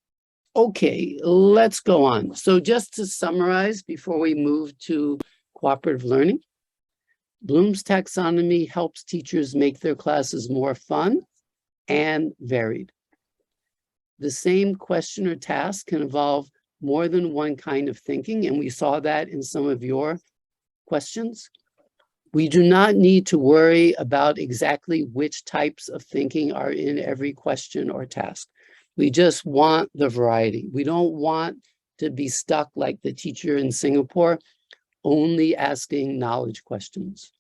Okay, let's go on. So just to summarize before we move to cooperative learning, Bloom's taxonomy helps teachers make their classes more fun and varied. The same question or task can involve more than one kind of thinking, and we saw that in some of your questions. We do not need to worry about exactly which types of thinking are in every question or task. We just want the variety. We don't want to be stuck like the teacher in Singapore, only asking knowledge questions.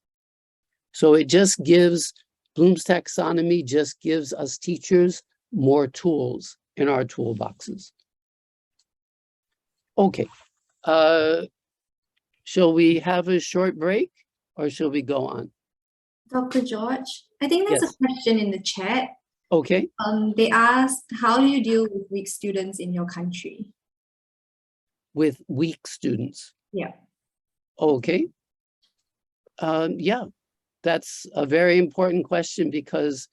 So it just gives, Bloom's taxonomy just gives us teachers more tools in our toolboxes. Okay, shall we have a short break or shall we go on? Dr. George, I think there's a question in the chat. Okay. They asked, how do you deal with weak students in your country? With weak students? Yeah. Okay. Yeah, that's a very important question because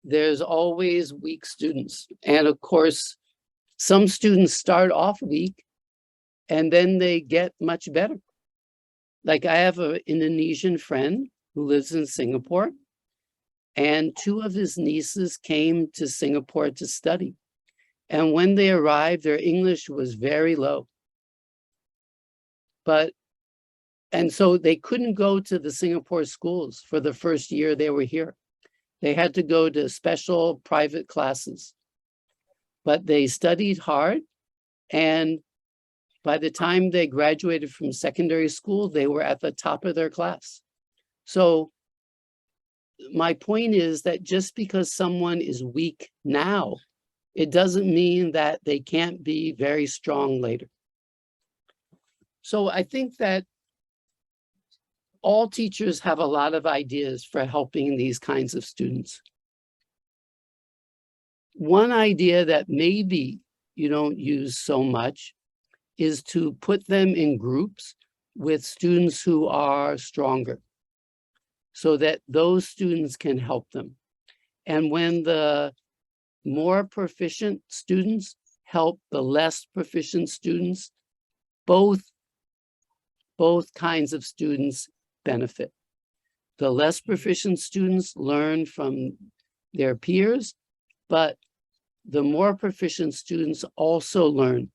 there's always weak students. And of course, some students start off weak and then they get much better. Like I have an Indonesian friend who lives in Singapore, and 2 of his nieces came to Singapore to study. And when they arrived, their English was very low. And so they couldn't go to the Singapore schools for the first year they were here. They had to go to special private classes. But they studied hard, and by the time they graduated from secondary school, they were at the top of their class. So my point is that just because someone is weak now, it doesn't mean that they can't be very strong later. So I think that all teachers have a lot of ideas for helping these kinds of students. One idea that maybe you don't use so much is to put them in groups with students who are stronger, so that those students can help them. And when the more proficient students help the less proficient students, both kinds of students benefit. The less proficient students learn from their peers, but the more proficient students also learn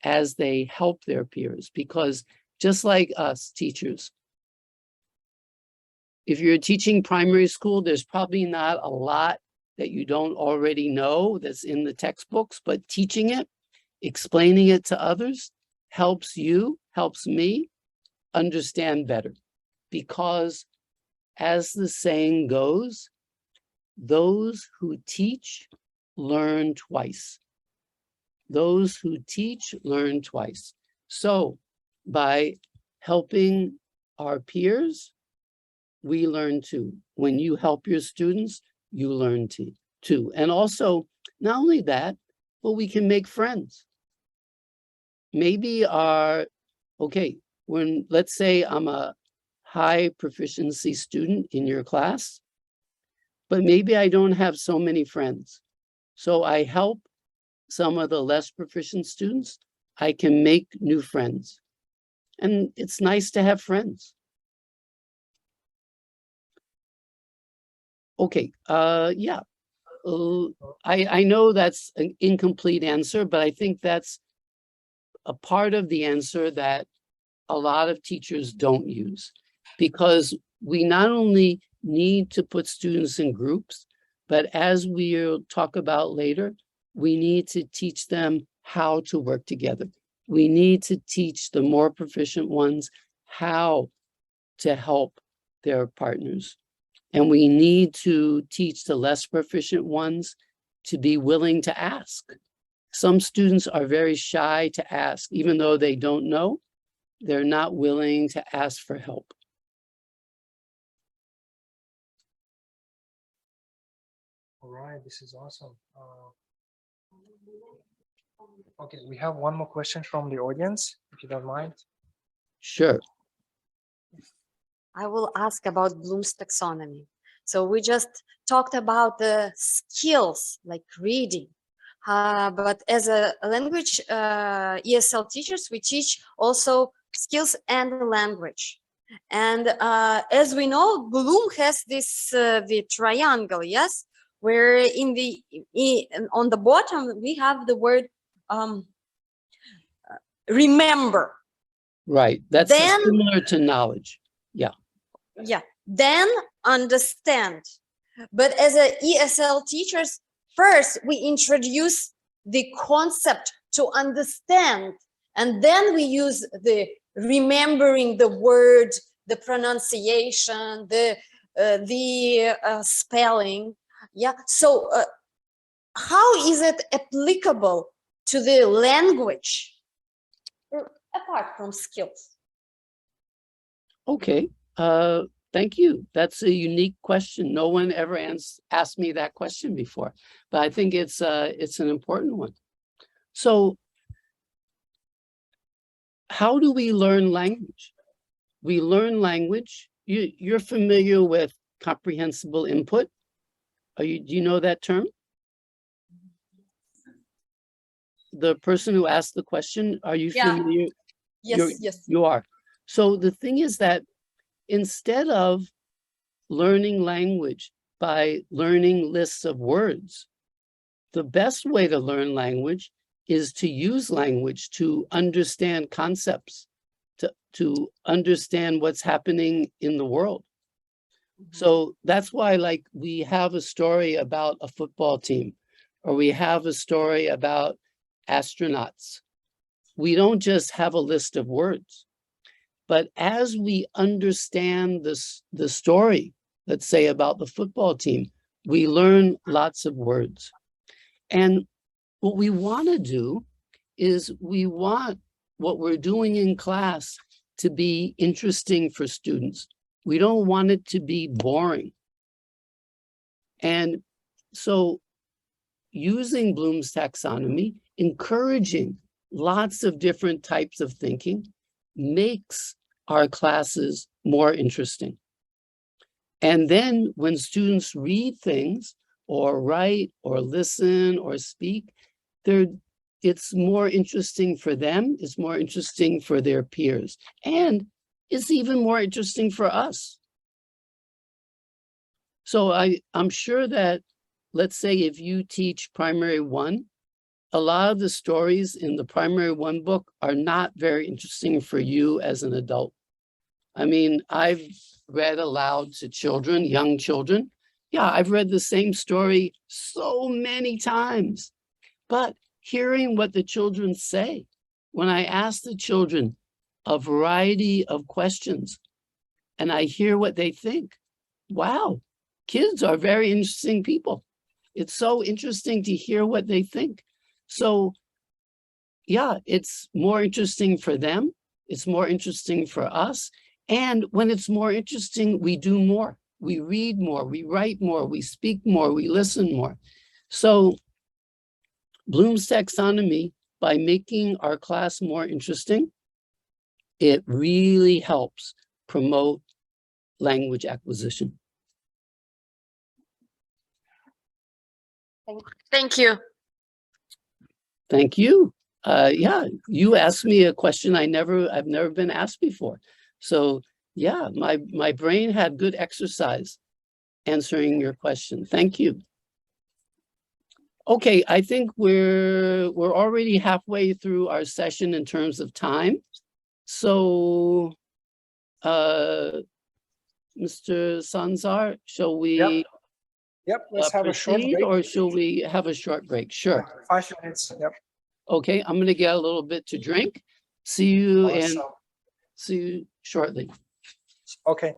as they help their peers, because just like us teachers, if you're teaching primary school, there's probably not a lot that you don't already know that's in the textbooks, but teaching it, explaining it to others helps you, helps me understand better. Because as the saying goes, those who teach learn twice. Those who teach learn twice. So by helping our peers, we learn too. When you help your students, you learn too. And also, not only that, but we can make friends. Maybe let's say I'm a high proficiency student in your class, but maybe I don't have so many friends. So I help some of the less proficient students. I can make new friends. And it's nice to have friends. Okay, yeah. I know that's an incomplete answer, but I think that's a part of the answer that a lot of teachers don't use, because we not only need to put students in groups, but as we'll talk about later, we need to teach them how to work together. We need to teach the more proficient ones how to help their partners. And we need to teach the less proficient ones to be willing to ask. Some students are very shy to ask, even though they don't know, they're not willing to ask for help. All right, this is awesome. Okay, we have one more question from the audience, if you don't mind. Sure. I will ask about Bloom's taxonomy. So we just talked about the skills like reading, but as a language ESL teachers, we teach also skills and language. And as we know, Bloom has this the triangle, yes, where on the bottom we have the word remember. Right. That's then, similar to knowledge. Yeah. Yeah. Then understand. But as a ESL teachers, first we introduce the concept to understand, and then we use the remembering the word, the pronunciation, the spelling. Yeah. So how is it applicable to the language apart from skills? Okay. Thank you. That's a unique question. No one ever asked me that question before, but I think it's an important one. So how do we learn language? We learn language. You're familiar with comprehensible input. Do you know that term? The person who asked the question, are you familiar? Yes. You are. So the thing is that instead of learning language by learning lists of words, the best way to learn language is to use language to understand concepts, to understand what's happening in the world. So that's why, like, we have a story about a football team, or we have a story about astronauts. We don't just have a list of words, but as we understand the story, let's say about the football team, we learn lots of words. And what we want to do is we want what we're doing in class to be interesting for students. We don't want it to be boring. And so using Bloom's taxonomy, encouraging lots of different types of thinking makes our classes more interesting. And then when students read things or write or listen or speak, it's more interesting for them, it's more interesting for their peers, and it's even more interesting for us. So I'm sure that, let's say if you teach primary 1, a lot of the stories in the primary 1 book are not very interesting for you as an adult. I mean, I've read aloud to children, young children. Yeah, I've read the same story so many times, but hearing what the children say, when I ask the children a variety of questions and I hear what they think, wow, kids are very interesting people. It's so interesting to hear what they think. So yeah, it's more interesting for them. It's more interesting for us. And when it's more interesting, we do more. We read more, we write more, we speak more, we listen more. So Bloom's taxonomy, by making our class more interesting, it really helps promote language acquisition. Thank you. Thank you. Yeah, you asked me a question I've never been asked before. So yeah, my brain had good exercise answering your question. Thank you. Okay, I think we're already halfway through our session in terms of time. So Mr. Sanzar, shall we Yep, let's have a short break. Or shall we have a short break? Sure. 5 minutes. Yep. Okay, I'm gonna get a little bit to drink. See you shortly. Okay.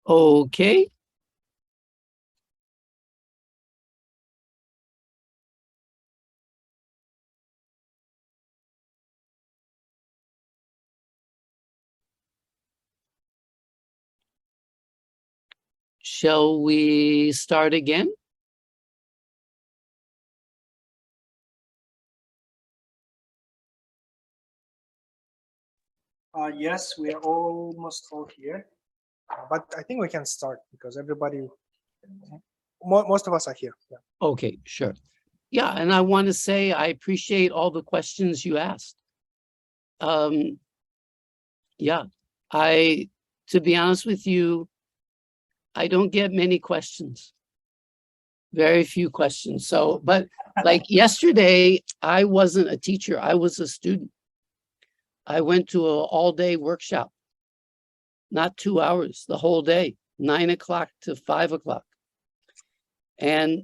Okay. Shall we start again? Yes, we are almost all here, but I think we can start because everybody, most of us are here. Yeah. Okay, sure. Yeah, and I want to say I appreciate all the questions you asked. Yeah, to be honest with you, I don't get many questions. Very few questions. So, but like yesterday, I wasn't a teacher, I was a student. I went to an all-day workshop, not 2 hours, the whole day, 9 o'clock to 5 o'clock. And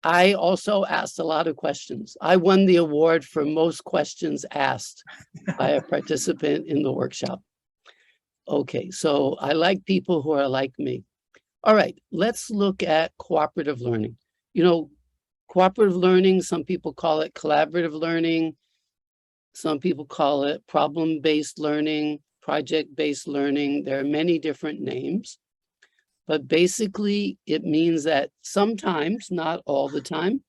I also asked a lot of questions. I won the award for most questions asked by a participant in the workshop. Okay, so I like people who are like me. All right, let's look at cooperative learning. You know, cooperative learning, some people call it collaborative learning. Some people call it problem-based learning, project-based learning. There are many different names. But basically, it means that sometimes, not all the time,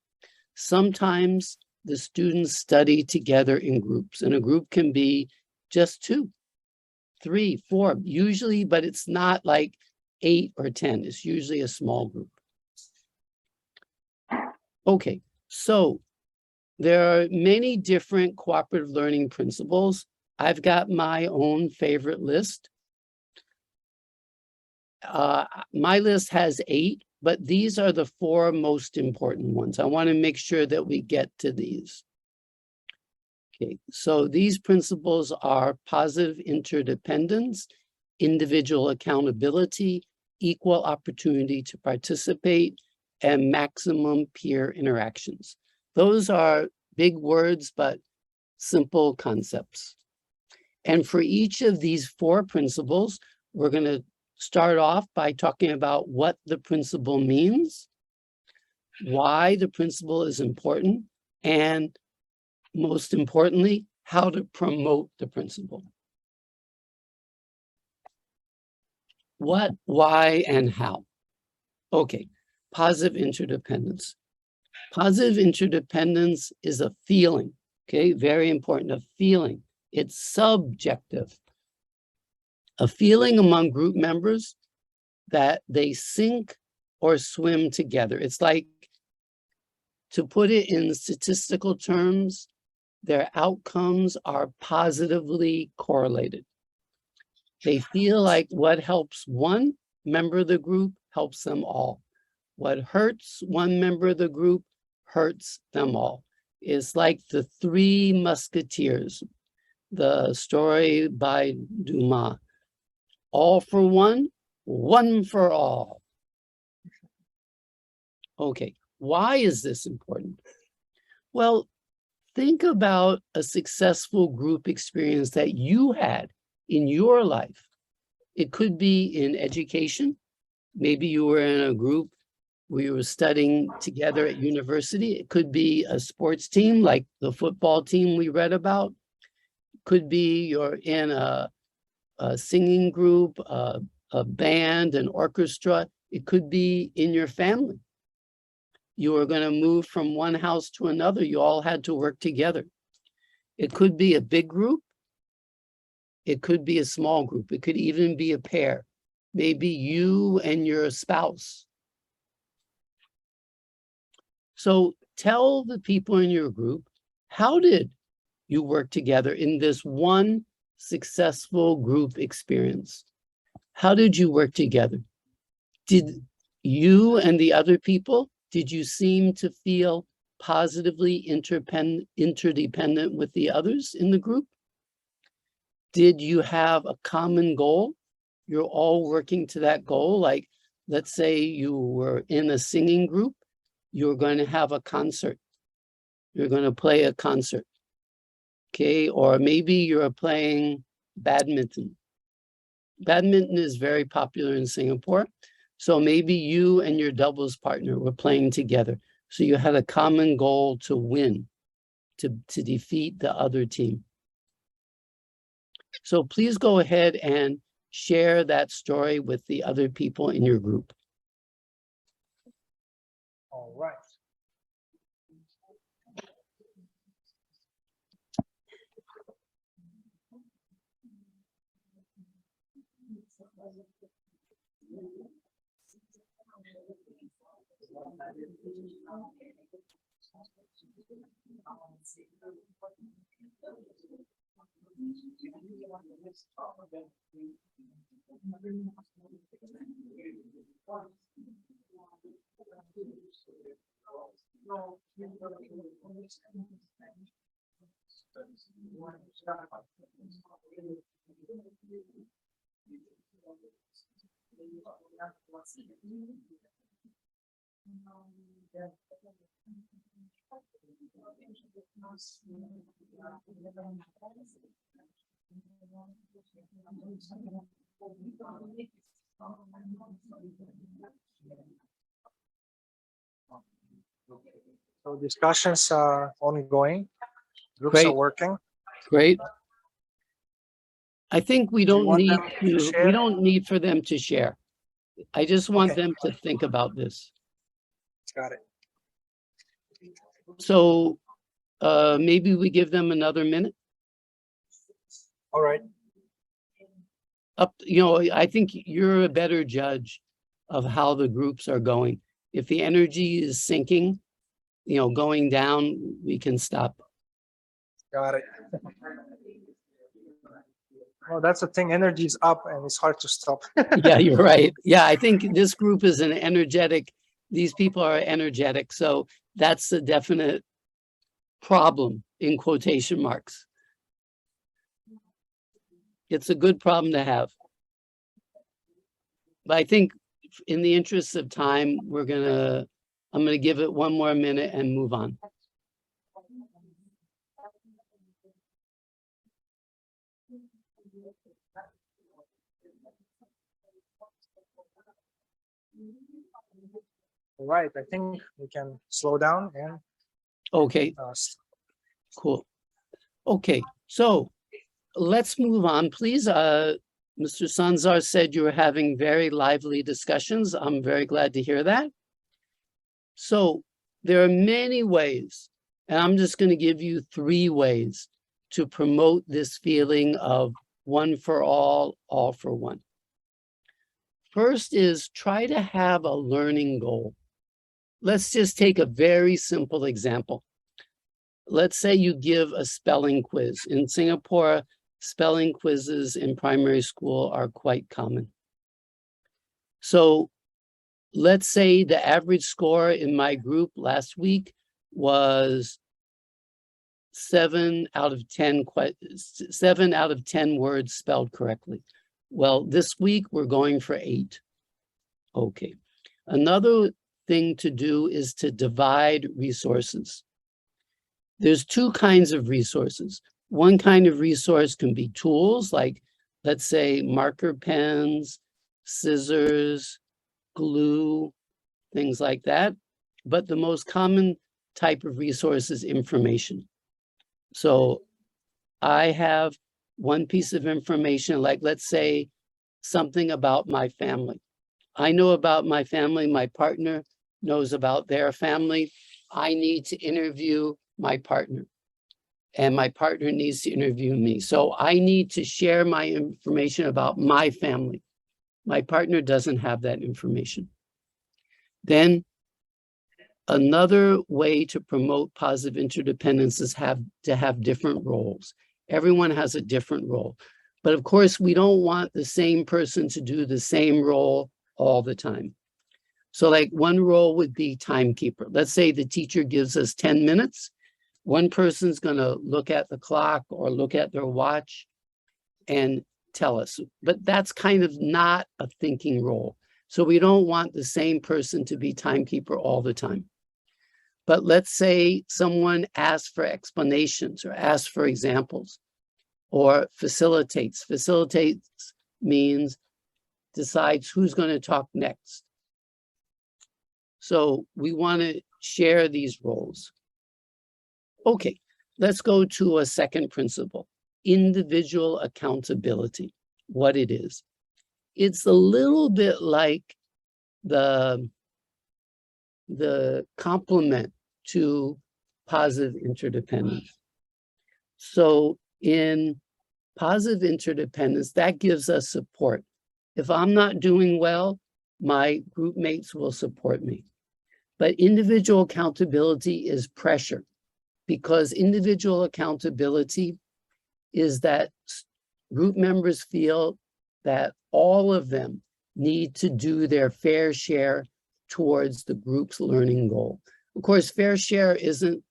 sometimes the students study together in groups, and a group can be just 2, 3, 4, usually, but it's not like 8 or 10. It's usually a small group. Okay, so there are many different cooperative learning principles. I've got my own favorite list. My list has 8, but these are the 4 most important ones. I want to make sure that we get to these. Okay, so these principles are positive interdependence, individual accountability, equal opportunity to participate, and maximum peer interactions. Those are big words, but simple concepts. And for each of these 4 principles, we're going to start off by talking about what the principle means, why the principle is important, and most importantly, how to promote the principle. What, why, and how? Okay, positive interdependence. Positive interdependence is a feeling, okay? Very important, a feeling. It's subjective. A feeling among group members that they sink or swim together. It's like, to put it in statistical terms, their outcomes are positively correlated. They feel like what helps one member of the group helps them all. What hurts one member of the group hurts them all. It's like the 3 Musketeers, the story by Dumas. All for one, one for all. Okay, why is this important? Well, think about a successful group experience that you had in your life. It could be in education. Maybe you were in a group where you were studying together at university. It could be a sports team like the football team we read about. It could be you're in a singing group, a band, an orchestra. It could be in your family. You were going to move from one house to another. You all had to work together. It could be a big group. It could be a small group. It could even be a pair. Maybe you and your spouse. So tell the people in your group, how did you work together in this one successful group experience? How did you work together? Did you and the other people, did you seem to feel positively interdependent with the others in the group? Did you have a common goal? You're all working to that goal. Like, let's say you were in a singing group, you're going to have a concert. You're going to play a concert. Okay, or maybe you're playing badminton. Badminton is very popular in Singapore. So maybe you and your doubles partner were playing together. So you had a common goal to win, to defeat the other team. So please go ahead and share that story with the other people in your group. All right. So discussions are ongoing. Groups are working. Great. I think we don't need to we don't need for them to share. I just want them to think about this. Got it. So maybe we give them another minute. All right. I think you're a better judge of how the groups are going. If the energy is sinking, going down, we can stop. Got it. Well, that's the thing. Energy is up and it's hard to stop. Yeah, you're right. Yeah, I think this group is an energetic. These people are energetic. So that's a definite problem in quotation marks. It's a good problem to have. But I think in the interest of time, I'm gonna give it one more minute and move on. All right, I think we can slow down and okay. Cool. Okay, so let's move on, please. Mr. Sanzar said you were having very lively discussions. I'm very glad to hear that. So there are many ways, and I'm just going to give you 3 ways to promote this feeling of one for all for one. First is try to have a learning goal. Let's just take a very simple example. Let's say you give a spelling quiz. In Singapore, spelling quizzes in primary school are quite common. So let's say the average score in my group last week was 7 out of 10 words spelled correctly. Well, this week we're going for 8. Okay. Another thing to do is to divide resources. There's 2 kinds of resources. One kind of resource can be tools like, let's say, marker pens, scissors, glue, things like that. But the most common type of resource is information. So I have one piece of information, like let's say something about my family. I know about my family, my partner knows about their family. I need to interview my partner, and my partner needs to interview me. So I need to share my information about my family. My partner doesn't have that information. Then another way to promote positive interdependence is to have different roles. Everyone has a different role. But of course, we don't want the same person to do the same role all the time. So like one role would be timekeeper. Let's say the teacher gives us 10 minutes. One person's going to look at the clock or look at their watch and tell us. But that's kind of not a thinking role. So we don't want the same person to be timekeeper all the time. But let's say someone asks for explanations or asks for examples or facilitates means decides who's going to talk next. So we want to share these roles. Okay, let's go to a second principle, individual accountability, what it is. It's a little bit like the complement to positive interdependence. So in positive interdependence, that gives us support. If I'm not doing well, my group mates will support me. But individual accountability is pressure, because individual accountability is that group members feel that all of them need to do their fair share towards the group's learning goal. Of course, fair share isn't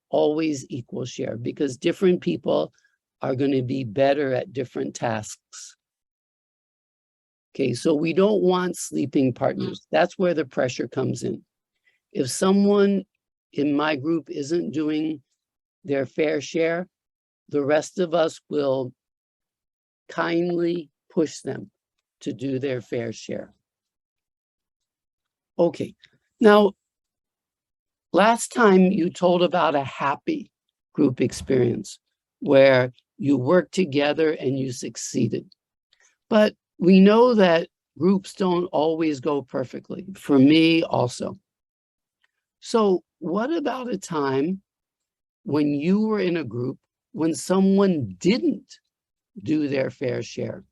always equal share, because different people are going to be better at different tasks. Okay, so we don't want sleeping partners. That's where the pressure comes in. If someone in my group isn't doing their fair share, the rest of us will kindly push them to do their fair share. Okay, now, last time you told about a happy group experience where you worked together and you succeeded. But we know that groups don't always go perfectly, for me also. So what about a time when you were in a group when someone didn't do their fair share?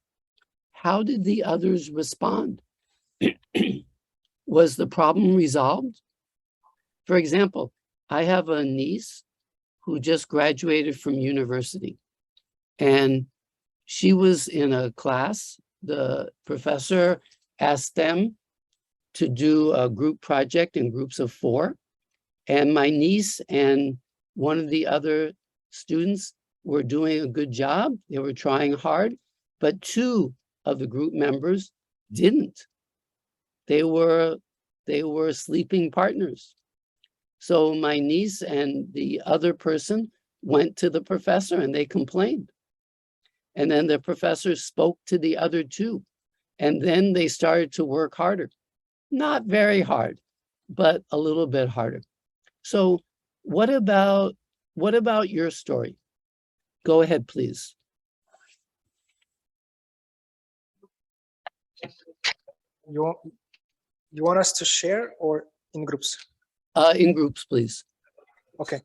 How did the others respond? Was the problem resolved? For example, I have a niece who just graduated from university, and she was in a class. The professor asked them to do a group project in groups of 4, and my niece and one of the other students were doing a good job. They were trying hard, but 2 of the group members didn't. They were sleeping partners. So my niece and the other person went to the professor and they complained. And then the professor spoke to the other 2. And then they started to work harder. Not very hard, but a little bit harder. So what about your story? Go ahead, please. You want us to share or in groups? In groups, please. Okay.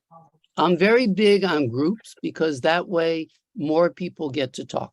I'm very big on groups because that way more people get to talk.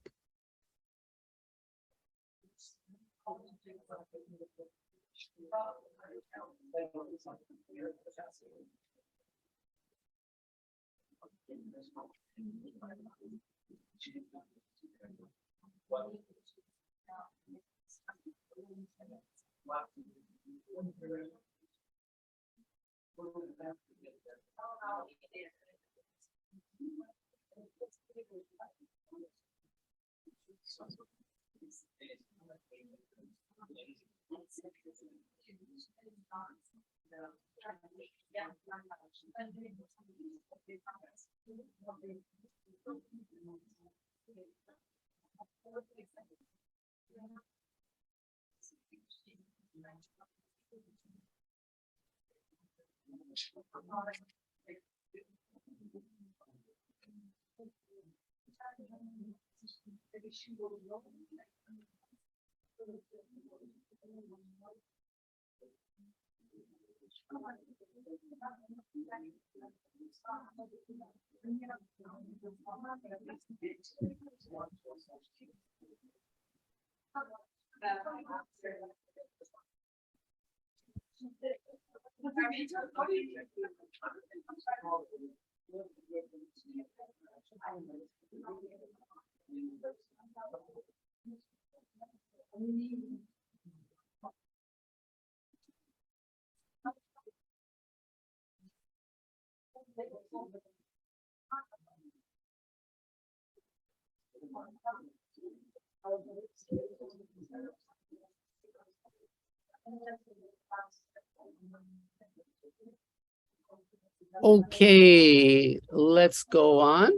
Okay, let's go on.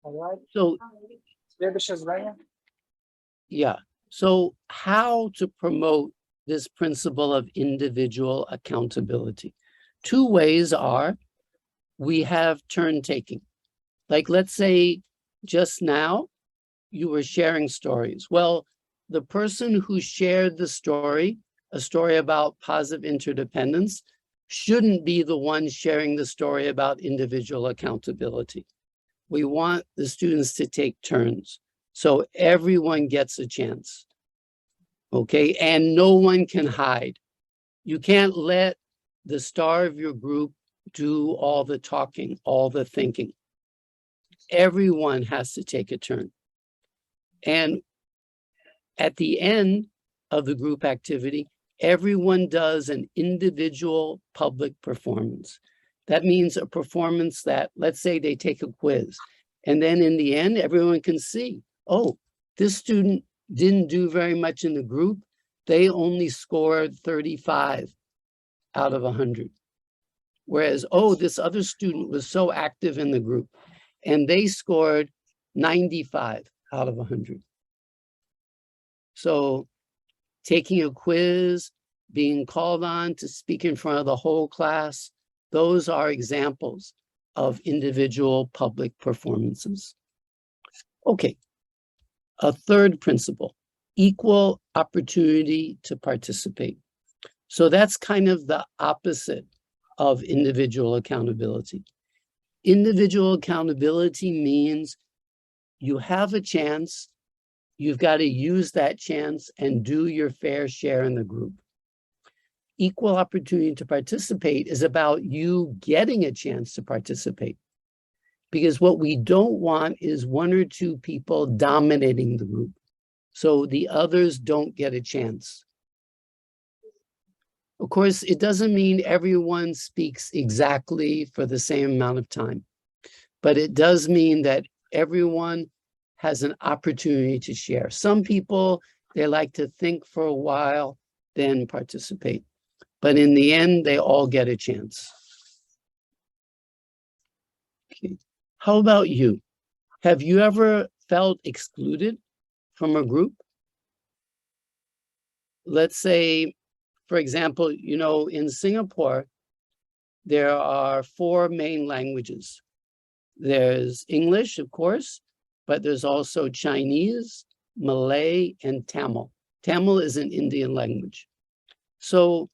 All right. So Yeah. So how to promote this principle of individual accountability? Two ways are, we have turn taking. Like, let's say just now you were sharing stories. Well, the person who shared the story, a story about positive interdependence, shouldn't be the one sharing the story about individual accountability. We want the students to take turns, so everyone gets a chance. Okay, and no one can hide. You can't let the star of your group do all the talking, all the thinking. Everyone has to take a turn. And at the end of the group activity, everyone does an individual public performance. That means a performance that, let's say they take a quiz, and then in the end, everyone can see, oh, this student didn't do very much in the group. They only scored 35 out of 100. Whereas, oh, this other student was so active in the group and they scored 95 out of 100. So taking a quiz, being called on to speak in front of the whole class, those are examples of individual public performances. Okay, a third principle, equal opportunity to participate. So that's kind of the opposite of individual accountability. Individual accountability means you have a chance, you've got to use that chance and do your fair share in the group. Equal opportunity to participate is about you getting a chance to participate. Because what we don't want is one or two people dominating the group, so the others don't get a chance. Of course, it doesn't mean everyone speaks exactly for the same amount of time, but it does mean that everyone has an opportunity to share. Some people, they like to think for a while, then participate. But in the end, they all get a chance. Okay. How about you? Have you ever felt excluded from a group? Let's say, for example, you know, in Singapore, there are 4 main languages. There's English, of course, but there's also Chinese, Malay, and Tamil. Tamil is an Indian language. So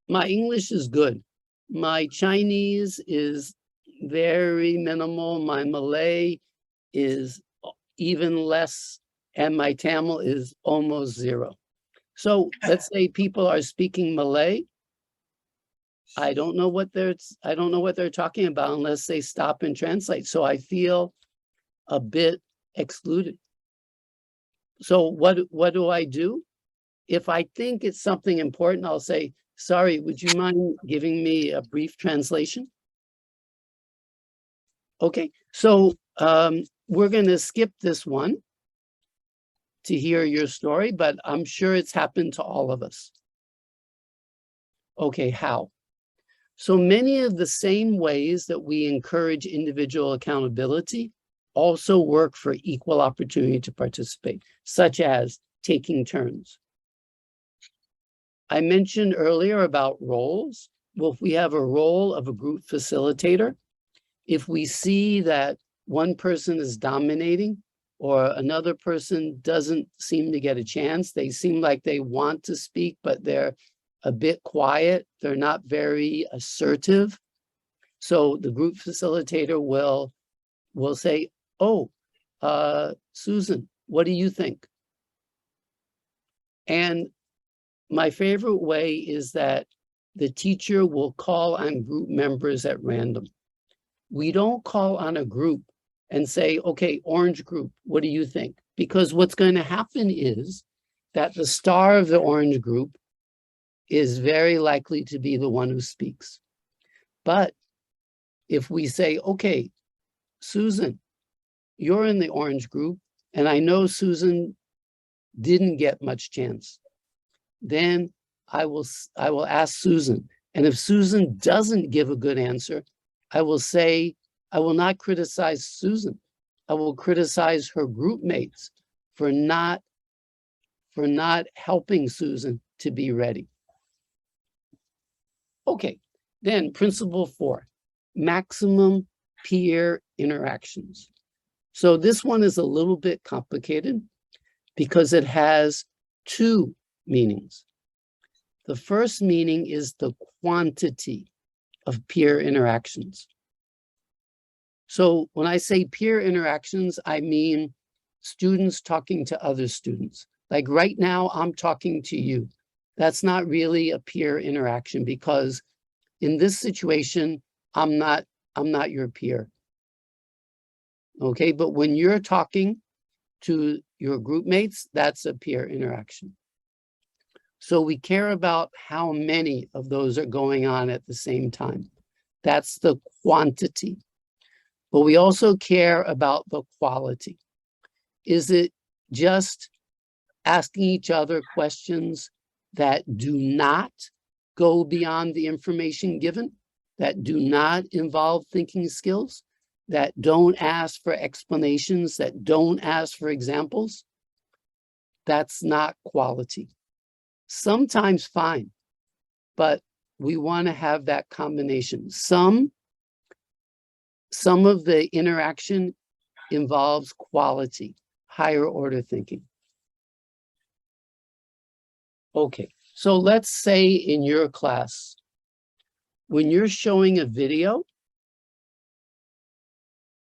my English is good. My Chinese is very minimal. My Malay is even less, and my Tamil is almost 0. So let's say people are speaking Malay. I don't know what they're talking about unless they stop and translate. So I feel a bit excluded. So what do I do? If I think it's something important, I'll say, sorry, would you mind giving me a brief translation? Okay, so we're going to skip this one to hear your story, but I'm sure it's happened to all of us. Okay, how? So many of the same ways that we encourage individual accountability also work for equal opportunity to participate, such as taking turns. I mentioned earlier about roles. Well, if we have a role of a group facilitator, if we see that one person is dominating or another person doesn't seem to get a chance, they seem like they want to speak, but they're a bit quiet, they're not very assertive. So the group facilitator will say, oh, Susan, what do you think? And my favorite way is that the teacher will call on group members at random. We don't call on a group and say, okay, orange group, what do you think? Because what's going to happen is that the star of the orange group is very likely to be the one who speaks. But if we say, okay, Susan, you're in the orange group, and I know Susan didn't get much chance, then I will ask Susan. And if Susan doesn't give a good answer, I will say, I will not criticize Susan. I will criticize her group mates for not helping Susan to be ready. Okay, then principle 4, maximum peer interactions. So this one is a little bit complicated because it has 2 meanings. The first meaning is the quantity of peer interactions. So when I say peer interactions, I mean students talking to other students. Like right now, I'm talking to you. That's not really a peer interaction because in this situation, I'm not your peer. Okay, but when you're talking to your group mates, that's a peer interaction. So we care about how many of those are going on at the same time. That's the quantity. But we also care about the quality. Is it just asking each other questions that do not go beyond the information given, that do not involve thinking skills, that don't ask for explanations, that don't ask for examples? That's not quality. Sometimes fine, but we want to have that combination. Some of the interaction involves quality, higher order thinking. Okay, so let's say in your class, when you're showing a video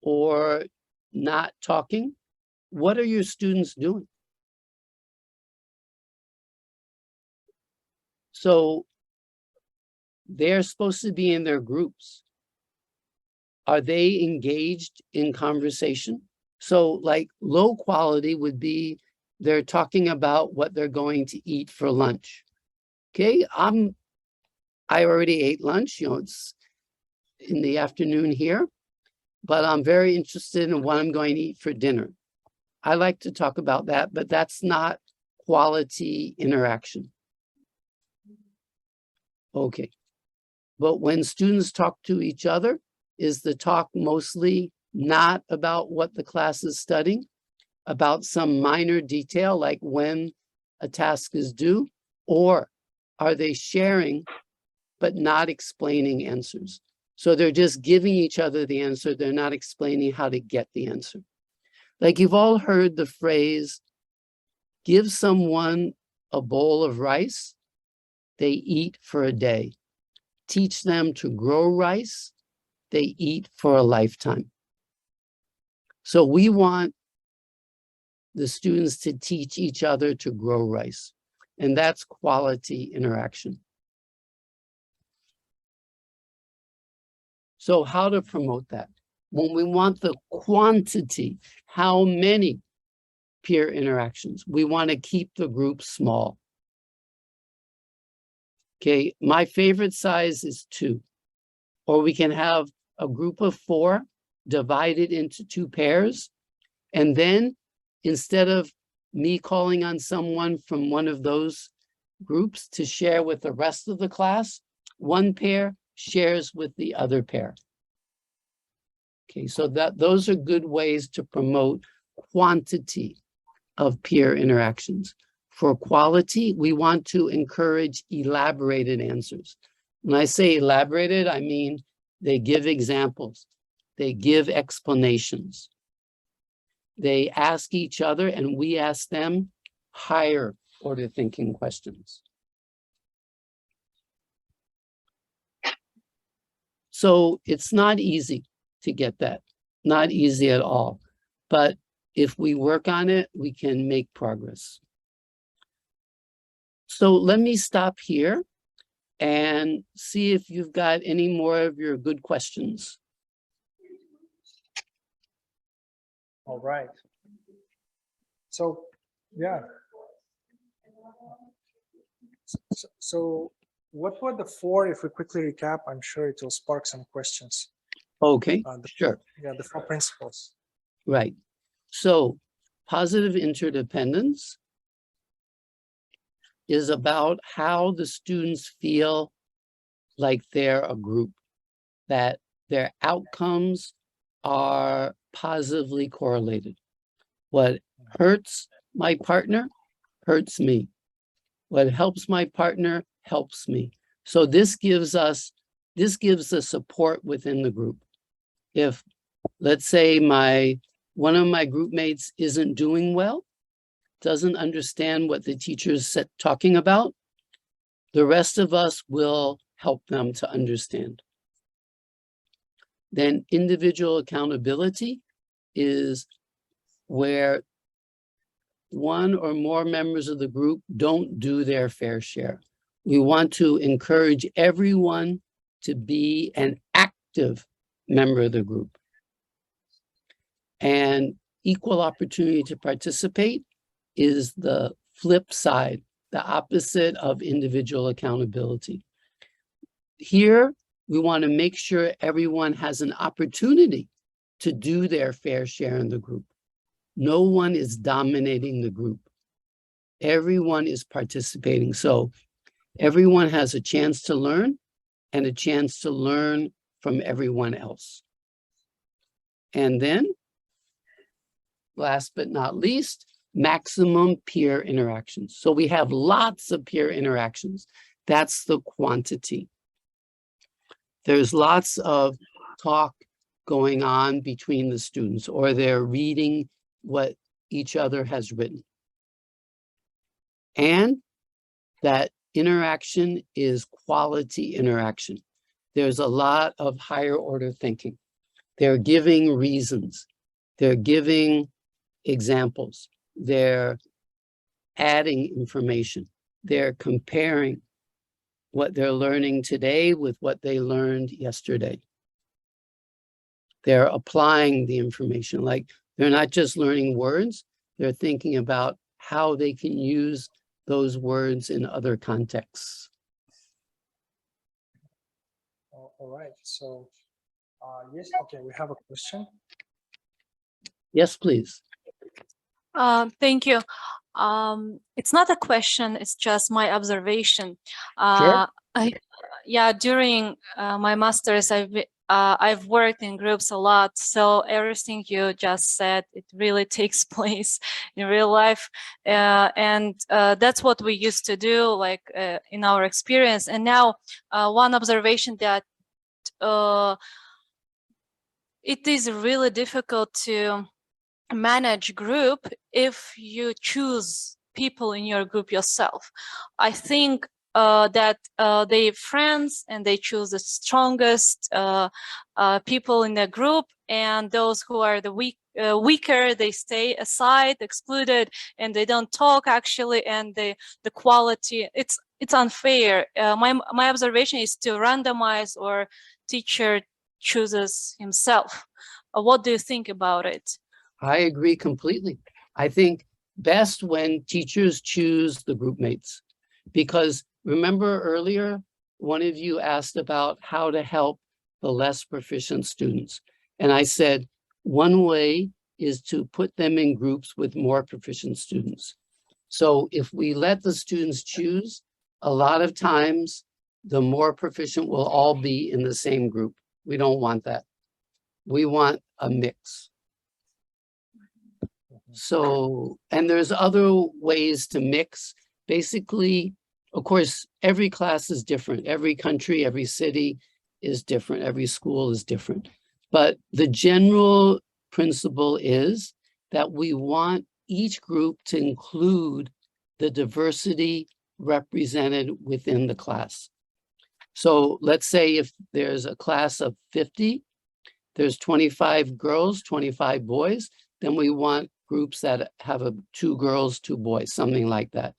or not talking, what are your students doing? So they're supposed to be in their groups. Are they engaged in conversation? So like low quality would be they're talking about what they're going to eat for lunch. Okay, I already ate lunch, it's in the afternoon here, but I'm very interested in what I'm going to eat for dinner. I like to talk about that, but that's not quality interaction. Okay, but when students talk to each other, is the talk mostly not about what the class is studying, about some minor detail like when a task is due, or are they sharing but not explaining answers? So they're just giving each other the answer, they're not explaining how to get the answer. Like you've all heard the phrase, give someone a bowl of rice, they eat for a day. Teach them to grow rice, they eat for a lifetime. So we want the students to teach each other to grow rice, and that's quality interaction. So how to promote that? When we want the quantity, how many peer interactions? We want to keep the group small. Okay, my favorite size is 2, or we can have a group of 4 divided into 2 pairs. And then instead of me calling on someone from one of those groups to share with the rest of the class, one pair shares with the other pair. Okay, so those are good ways to promote quantity of peer interactions. For quality, we want to encourage elaborated answers. When I say elaborated, I mean they give examples, they give explanations. They ask each other and we ask them higher order thinking questions. So it's not easy to get that, not easy at all. But if we work on it, we can make progress. So let me stop here and see if you've got any more of your good questions. All right. So, yeah. So what were the 4, if we quickly recap, I'm sure it will spark some questions. Okay, sure. Yeah, the 4 principles. Right. So positive interdependence is about how the students feel like they're a group, that their outcomes are positively correlated. What hurts my partner hurts me. What helps my partner helps me. So this gives the support within the group. If, let's say, one of my group mates isn't doing well, doesn't understand what the teacher's talking about, the rest of us will help them to understand. Then individual accountability is where one or more members of the group don't do their fair share. We want to encourage everyone to be an active member of the group. And equal opportunity to participate is the flip side, the opposite of individual accountability. Here, we want to make sure everyone has an opportunity to do their fair share in the group. No one is dominating the group. Everyone is participating. So everyone has a chance to learn and a chance to learn from everyone else. And then, last but not least, maximum peer interactions. So we have lots of peer interactions. That's the quantity. There's lots of talk going on between the students, or they're reading what each other has written. And that interaction is quality interaction. There's a lot of higher order thinking. They're giving reasons. They're giving examples. They're adding information. They're comparing what they're learning today with what they learned yesterday. They're applying the information. Like, they're not just learning words, they're thinking about how they can use those words in other contexts. All right, so yes, okay, we have a question. Yes, please. Thank you. It's not a question, it's just my observation. Sure. During my master's, I've worked in groups a lot, so everything you just said, it really takes place in real life, and that's what we used to do, like in our experience. And now, one observation that it is really difficult to manage group if you choose people in your group yourself. I think that they friends and they choose the strongest people in the group, and those who are the weaker, they stay aside, excluded, and they don't talk actually, and the quality, it's unfair. My observation is to randomize, or teacher chooses himself. What do you think about it? I agree completely. I think best when teachers choose the group mates, because remember earlier, one of you asked about how to help the less proficient students. And I said, one way is to put them in groups with more proficient students. So if we let the students choose, a lot of times the more proficient will all be in the same group. We don't want that. We want a mix. So, and there's other ways to mix. Basically, of course, every class is different. Every country, every city is different. Every school is different. But the general principle is that we want each group to include the diversity represented within the class. So let's say if there's a class of 50, there's 25 girls, 25 boys, then we want groups that have 2 girls, 2 boys, something like that.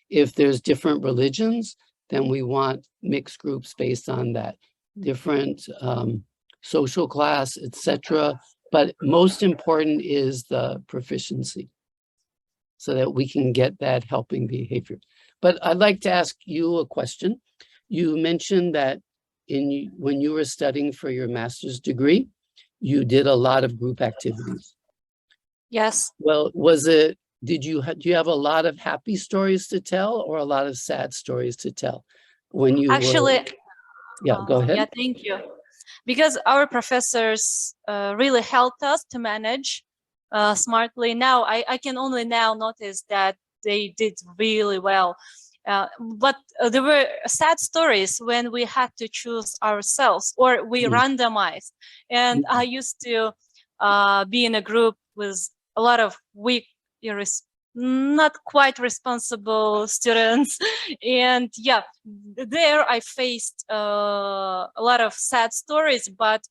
If there's different religions, then we want mixed groups based on that, different social class, etc. But most important is the proficiency, so that we can get that helping behavior. But I'd like to ask you a question. You mentioned that when you were studying for your master's degree, you did a lot of group activities. Yes. Well, do you have a lot of happy stories to tell, or a lot of sad stories to tell when you actually were... Yeah, go ahead. Yeah, thank you. because our professors really helped us to manage smartly. Now I can only now notice that they did really well. But there were sad stories when we had to choose ourselves, or we randomized. And I used to be in a group with a lot of weak, not quite responsible students. And yeah, there I faced a lot of sad stories, but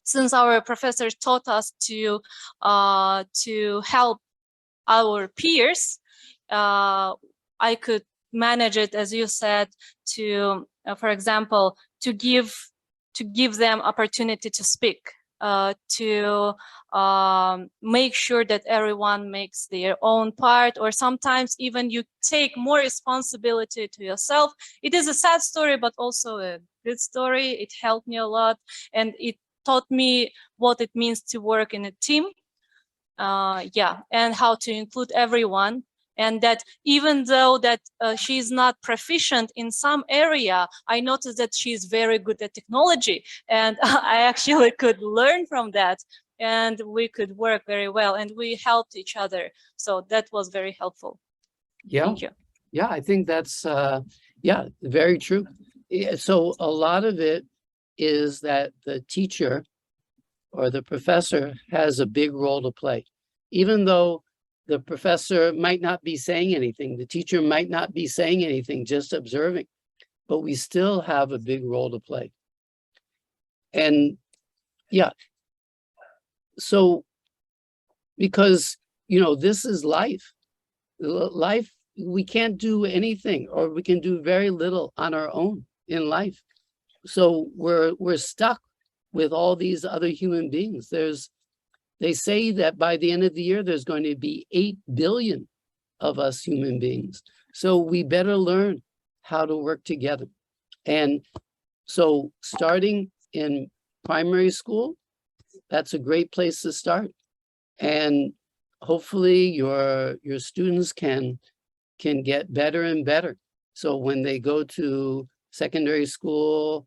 since our professors taught us to help our peers, I could manage it, as you said, to, for example, to give them opportunity to speak, to make sure that everyone makes their own part, or sometimes even you take more responsibility to yourself. It is a sad story, but also a good story. It helped me a lot, and it taught me what it means to work in a team, and how to include everyone. And that even though that she's not proficient in some area, I noticed that she's very good at technology, and I actually could learn from that, and we could work very well, and we helped each other. So that was very helpful. Yeah. Thank you. Yeah, I think that's, very true. So a lot of it is that the teacher or the professor has a big role to play. Even though the professor might not be saying anything, the teacher might not be saying anything, just observing, but we still have a big role to play. And yeah, so because, this is life. Life, we can't do anything, or we can do very little on our own in life. So we're stuck with all these other human beings. They say that by the end of the year, there's going to be 8 billion of us human beings. So we better learn how to work together. And so starting in primary school, that's a great place to start. And hopefully your students can get better and better. So when they go to secondary school,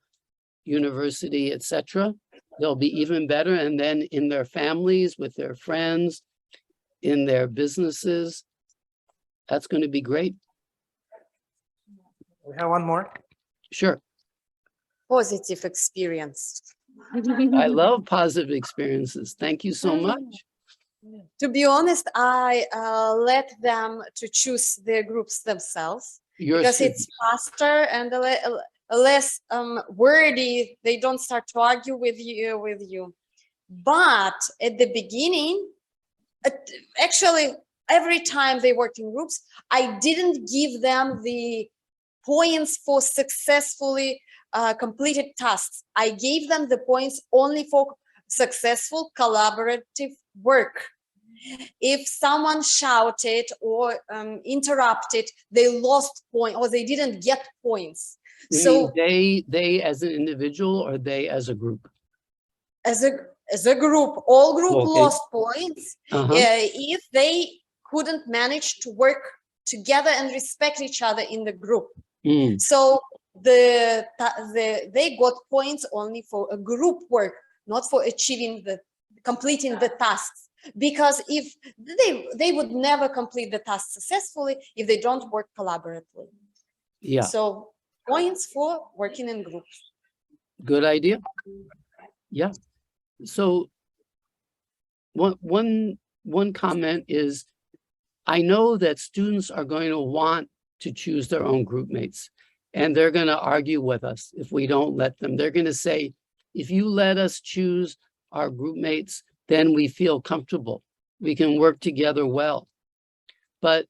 university, etc., they'll be even better. And then in their families, with their friends, in their businesses, that's going to be great. We have one more. Sure. Positive experience. I love positive experiences. Thank you so much. To be honest, I let them to choose their groups themselves, because it's faster and less wordy. They don't start to argue with you. But at the beginning, actually, every time they worked in groups, I didn't give them the points for successfully completed tasks. I gave them the points only for successful collaborative work. If someone shouted or interrupted, they lost points, or they didn't get points. So they as an individual, or they as a group? As a group, all group lost points if they couldn't manage to work together and respect each other in the group. So they got points only for a group work, not for completing the tasks. Because if they would never complete the task successfully if they don't work collaboratively. Yeah. So points for working in groups. Good idea. Yeah. So one comment is, I know that students are going to want to choose their own group mates, and they're going to argue with us if we don't let them. They're going to say, if you let us choose our group mates, then we feel comfortable. We can work together well. But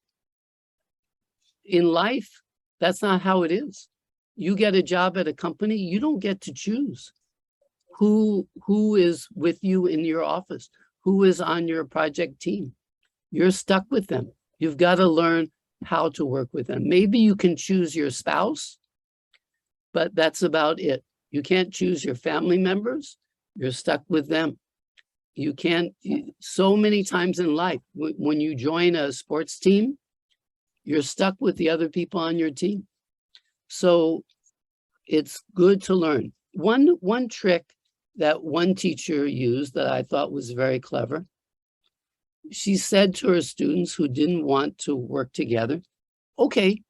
in life, that's not how it is. You get a job at a company, you don't get to choose who is with you in your office, who is on your project team. You're stuck with them. You've got to learn how to work with them. Maybe you can choose your spouse, but that's about it. You can't choose your family members. You're stuck with them. You can't, so many times in life, when you join a sports team, you're stuck with the other people on your team. So it's good to learn. One trick that one teacher used that I thought was very clever. She said to her students who didn't want to work together, okay,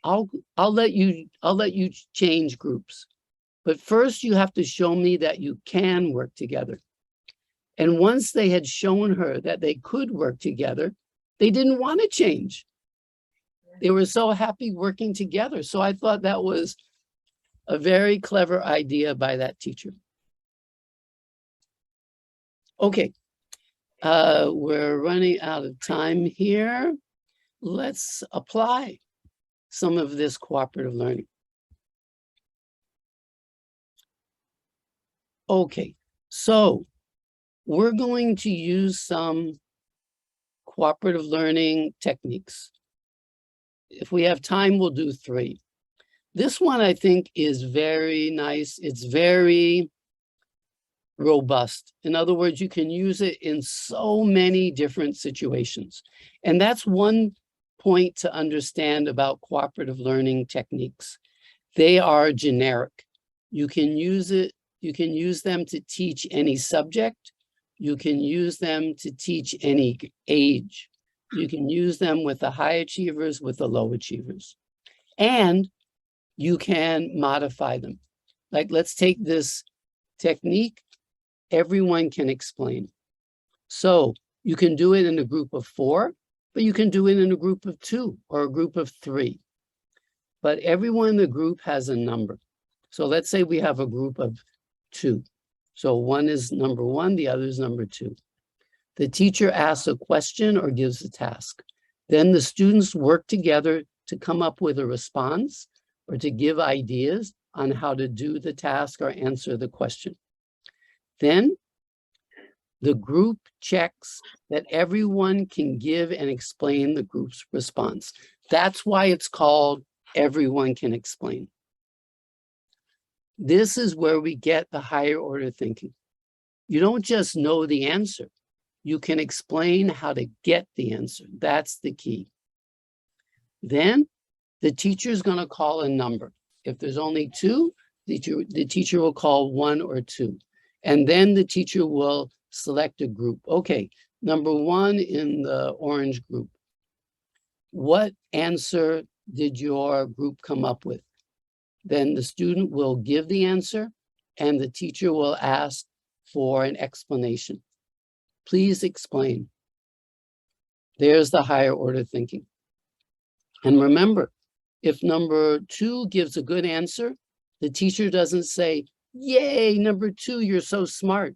I'll let you change groups, but first you have to show me that you can work together. And once they had shown her that they could work together, they didn't want to change. They were so happy working together. So I thought that was a very clever idea by that teacher. Okay, we're running out of time here. Let's apply some of this cooperative learning. Okay, so we're going to use some cooperative learning techniques. If we have time, we'll do 3. This one I think is very nice. It's very robust. In other words, you can use it in so many different situations. And that's one point to understand about cooperative learning techniques. They are generic. You can use them to teach any subject. You can use them to teach any age. You can use them with the high achievers, with the low achievers. And you can modify them. Like, let's take this technique. Everyone can explain. So you can do it in a group of 4, but you can do it in a group of 2 or a group of 3. But everyone in the group has a number. So let's say we have a group of 2. So one is number 1, the other is number 2. The teacher asks a question or gives a task. Then the students work together to come up with a response or to give ideas on how to do the task or answer the question. Then the group checks that everyone can give and explain the group's response. That's why it's called everyone can explain. This is where we get the higher order thinking. You don't just know the answer. You can explain how to get the answer. That's the key. Then the teacher is going to call a number. If there's only 2, the teacher will call 1 or 2. And then the teacher will select a group. Okay, number 1 in the orange group. What answer did your group come up with? Then the student will give the answer and the teacher will ask for an explanation. Please explain. There's the higher order thinking. And remember, if number 2 gives a good answer, the teacher doesn't say, yay, number 2, you're so smart.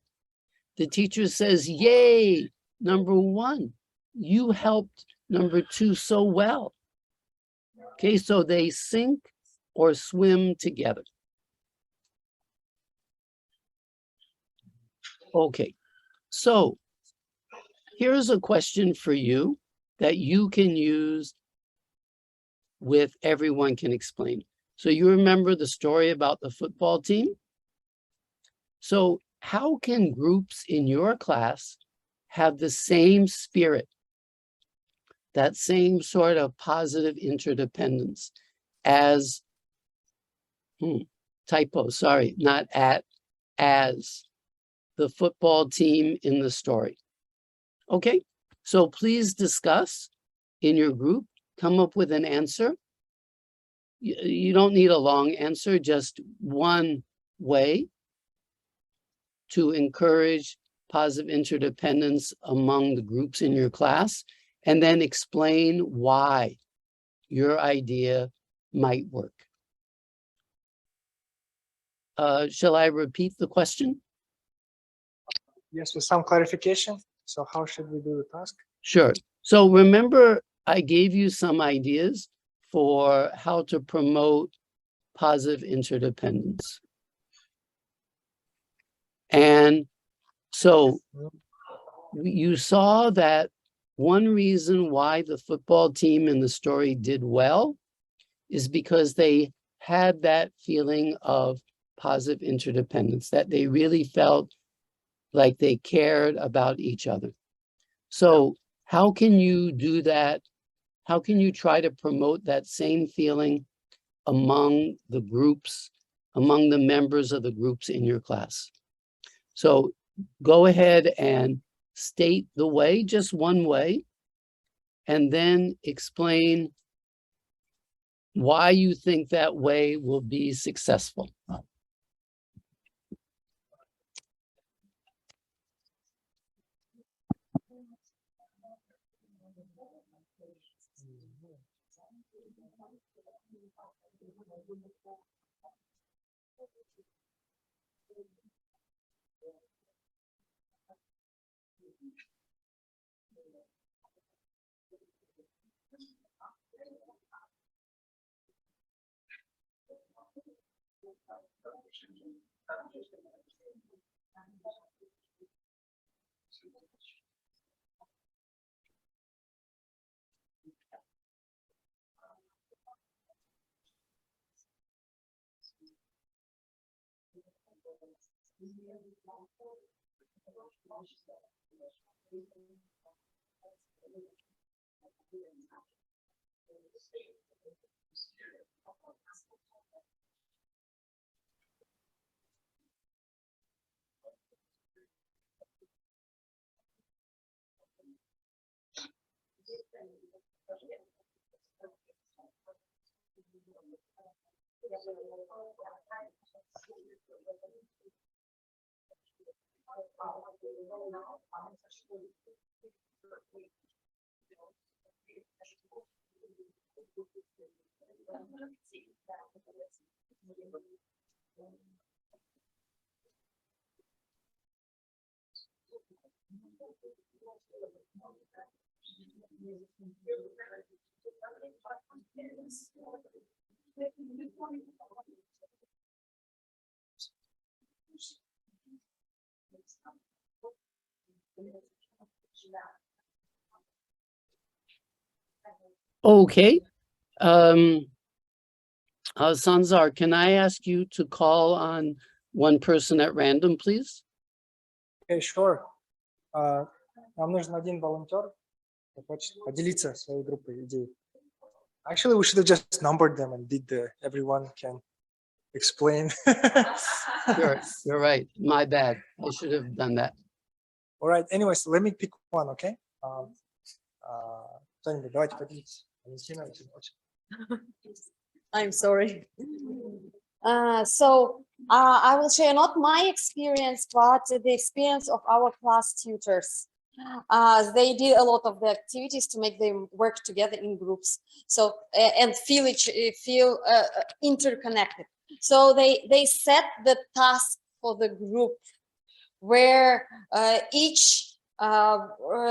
The teacher says, yay, number 1, you helped number 2 so well. Okay, so they sink or swim together. Okay, so here's a question for you that you can use with everyone can explain. So you remember the story about the football team? So how can groups in your class have the same spirit, that same sort of positive interdependence as, typo, sorry, not at, as the football team in the story? Okay, so please discuss in your group, come up with an answer. You don't need a long answer, just one way to encourage positive interdependence among the groups in your class, and then explain why your idea might work. Shall I repeat the question? Yes, with some clarification. So how should we do the task? Sure. So remember, I gave you some ideas for how to promote positive interdependence. And so you saw that one reason why the football team in the story did well is because they had that feeling of positive interdependence, that they really felt like they cared about each other. So how can you do that? How can you try to promote that same feeling among the groups, among the members of the groups in your class? So go ahead and state the way, just one way, and then explain why you think that way will be successful. Okay. Sanzar, can I ask you to call on one person at random, please? Okay, sure. Нам нужен один волонтер, кто хочет поделиться своей группой идей. Actually, we should have just numbered them and did everyone can explain. You're right. My bad. I should have done that. All right. Anyways, let me pick one, okay? Кто-нибудь, давайте поделитесь. I'm sorry. So I will share not my experience, but the experience of our class tutors. They did a lot of the activities to make them work together in groups. So and feel interconnected. So they set the task for the group where each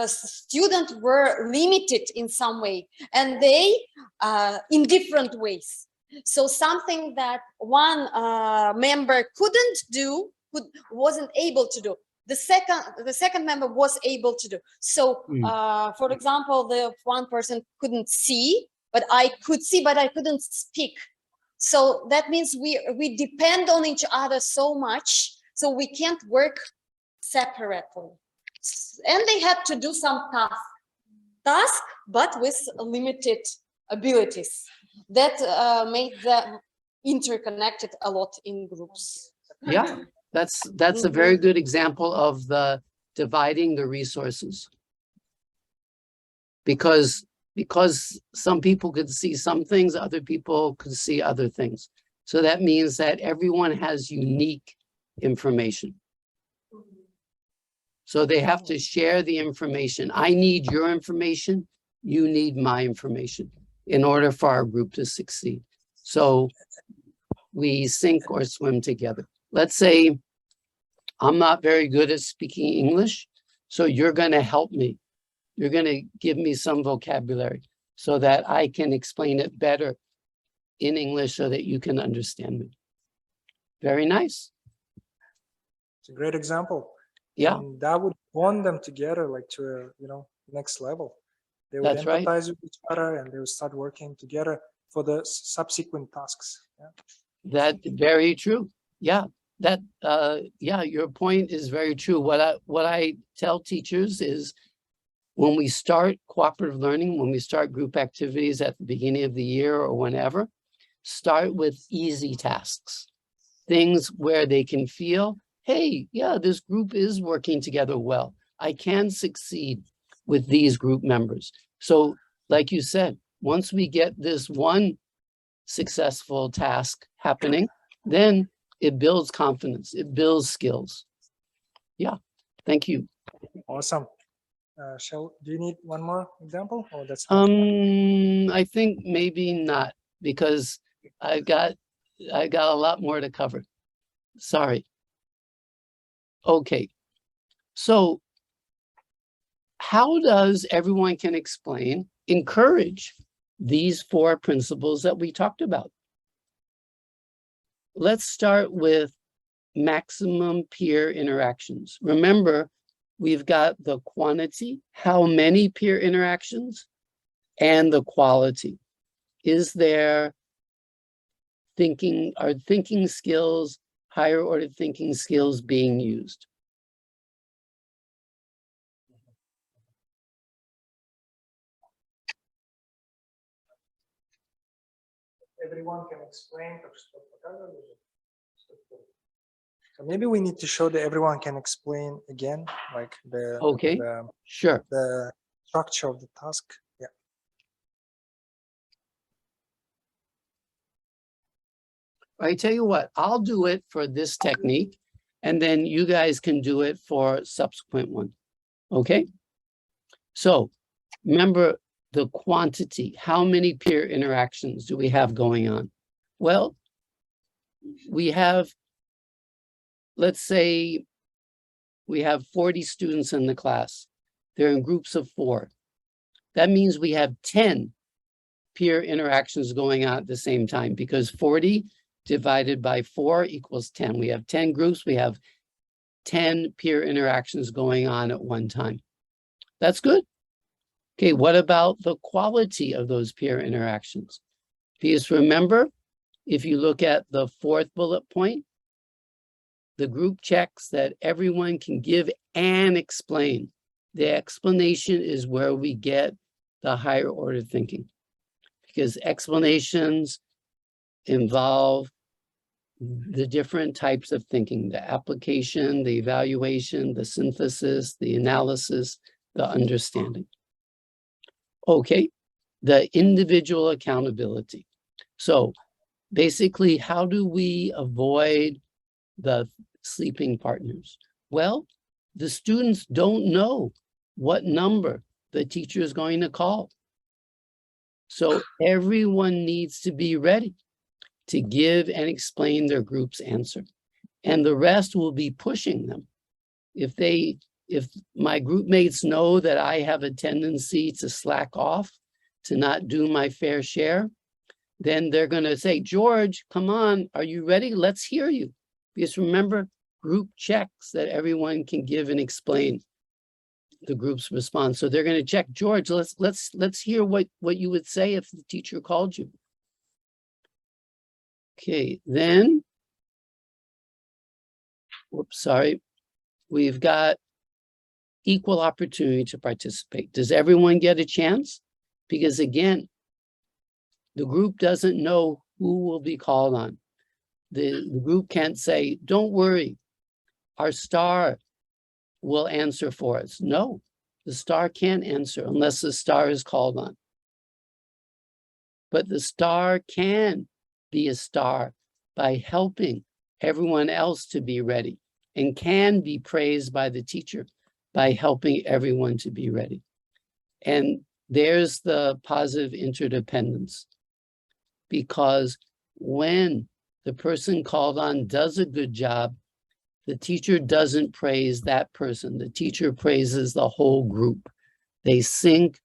student were limited in some way, and they in different ways. So something that one member couldn't do, wasn't able to do, the second member was able to do. So for example, the one person couldn't see, but I could see, but I couldn't speak. So that means we depend on each other so much, so we can't work separately. And they had to do some task, but with limited abilities. That made them interconnected a lot in groups. Yeah, that's a very good example of the dividing the resources. Because some people could see some things, other people could see other things. So that means that everyone has unique information. So they have to share the information. I need your information, you need my information in order for our group to succeed. So we sink or swim together. Let's say I'm not very good at speaking English, so you're going to help me. You're going to give me some vocabulary so that I can explain it better in English so that you can understand me. Very nice. It's a great example. Yeah. And that would bond them together like to a, next level. They would empathize with each other and they would start working together for the subsequent tasks. Yeah. That's very true. Yeah. That your point is very true. What I tell teachers is when we start cooperative learning, when we start group activities at the beginning of the year or whenever, start with easy tasks, things where they can feel hey, yeah, this group is working together well. I can succeed with these group members. So like you said, once we get this one successful task happening, then it builds confidence, it builds skills. Yeah, thank you. Awesome. Do you need one more example, or that's I think maybe not, because I got a lot more to cover. Sorry. Okay, so how does everyone can explain encourage these 4 principles that we talked about? Let's start with maximum peer interactions. Remember, we've got the quantity, how many peer interactions, and the quality. Is there are thinking skills, higher order thinking skills being used? Everyone can explain. So maybe we need to show that everyone can explain again, like Sure. The structure of the task. Yeah. I tell you what, I'll do it for this technique, and then you guys can do it for subsequent one. Okay. So remember the quantity. How many peer interactions do we have going on? Well, we have, let's say we have 40 students in the class. They're in groups of 4. That means we have 10 peer interactions going on at the same time, because 40 divided by 4 equals 10. We have 10 groups, we have 10 peer interactions going on at one time. That's good. Okay, what about the quality of those peer interactions? Because remember, if you look at the 4th bullet point, the group checks that everyone can give and explain. The explanation is where we get the higher order thinking, because explanations involve the different types of thinking, the application, the evaluation, the synthesis, the analysis, the understanding. Okay, the individual accountability. So basically, how do we avoid the sleeping partners? Well, the students don't know what number the teacher is going to call. So everyone needs to be ready to give and explain their group's answer. And the rest will be pushing them. If my group mates know that I have a tendency to slack off, to not do my fair share, then they're going to say, George, come on, are you ready? Let's hear you. Because remember, group checks that everyone can give and explain the group's response. So they're going to check, George, let's hear what you would say if the teacher called you. Okay, then, whoops, sorry. We've got equal opportunity to participate. Does everyone get a chance? Because again, the group doesn't know who will be called on. The group can't say, don't worry, our star will answer for us. No, the star can't answer unless the star is called on. But the star can be a star by helping everyone else to be ready, and can be praised by the teacher by helping everyone to be ready. And there's the positive interdependence, because when the person called on does a good job, the teacher doesn't praise that person. The teacher praises the whole group. They sink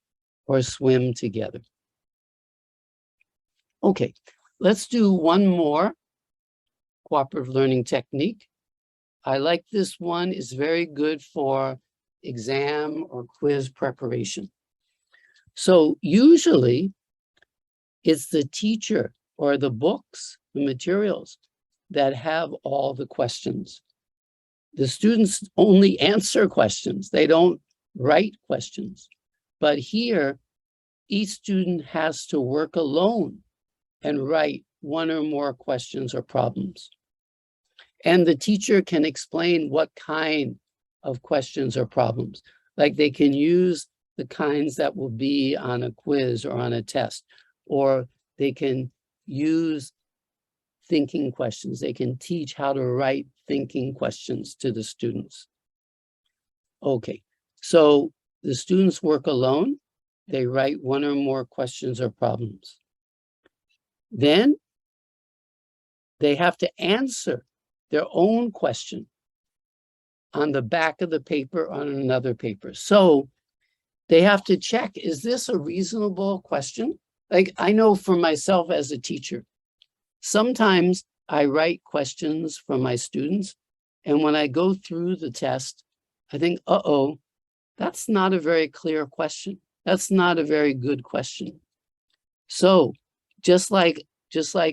or swim together. Okay, let's do one more cooperative learning technique. I like this one. It's very good for exam or quiz preparation. So usually it's the teacher or the books, the materials that have all the questions. The students only answer questions. They don't write questions. But here, each student has to work alone and write one or more questions or problems. And the teacher can explain what kind of questions or problems. Like they can use the kinds that will be on a quiz or on a test, or they can use thinking questions. They can teach how to write thinking questions to the students. Okay, so the students work alone. They write one or more questions or problems. Then they have to answer their own question on the back of the paper on another paper. So they have to check, is this a reasonable question? Like I know for myself as a teacher, sometimes I write questions for my students, and when I go through the test, I think, uh-oh, that's not a very clear question. That's not a very good question. So just like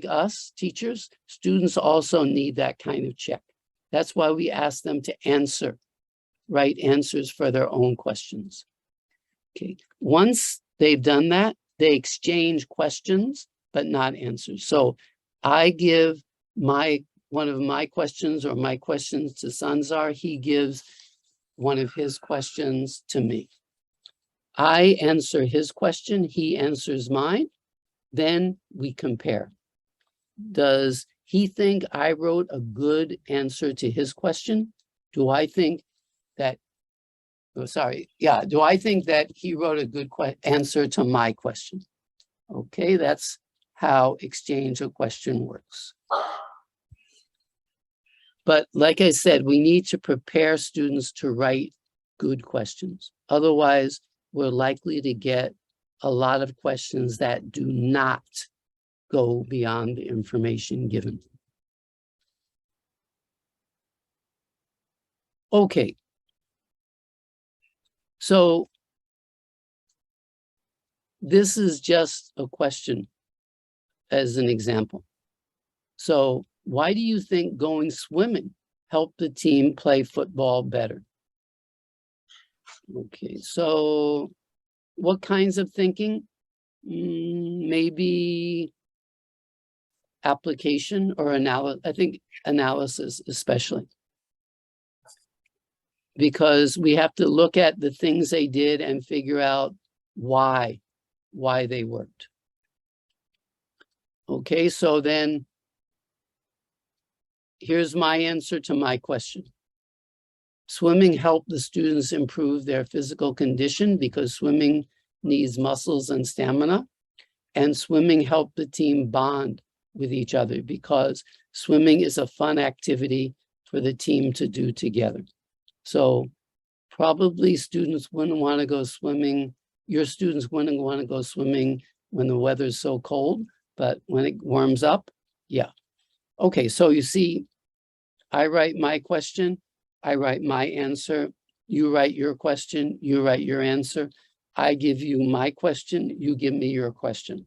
us teachers, students also need that kind of check. That's why we ask them to write answers for their own questions. Okay, once they've done that, they exchange questions, but not answers. So I give one of my questions or my questions to Sanzar. He gives one of his questions to me. I answer his question, he answers mine, then we compare. Does he think I wrote a good answer to his question? Do I think that, do I think that he wrote a good answer to my question? Okay, that's how exchange of question works. But like I said, we need to prepare students to write good questions. Otherwise, we're likely to get a lot of questions that do not go beyond the information given. Okay. So this is just a question as an example. So why do you think going swimming helped the team play football better? Okay, so what kinds of thinking? Maybe application or analysis. I think analysis especially. Because we have to look at the things they did and figure out why they worked. Okay, so then here's my answer to my question. Swimming helped the students improve their physical condition because swimming needs muscles and stamina, and swimming helped the team bond with each other because swimming is a fun activity for the team to do together. So probably students wouldn't want to go swimming. Your students wouldn't want to go swimming when the weather's so cold, but when it warms up, yeah. Okay, so you see, I write my question, I write my answer, you write your question, you write your answer. I give you my question, you give me your question.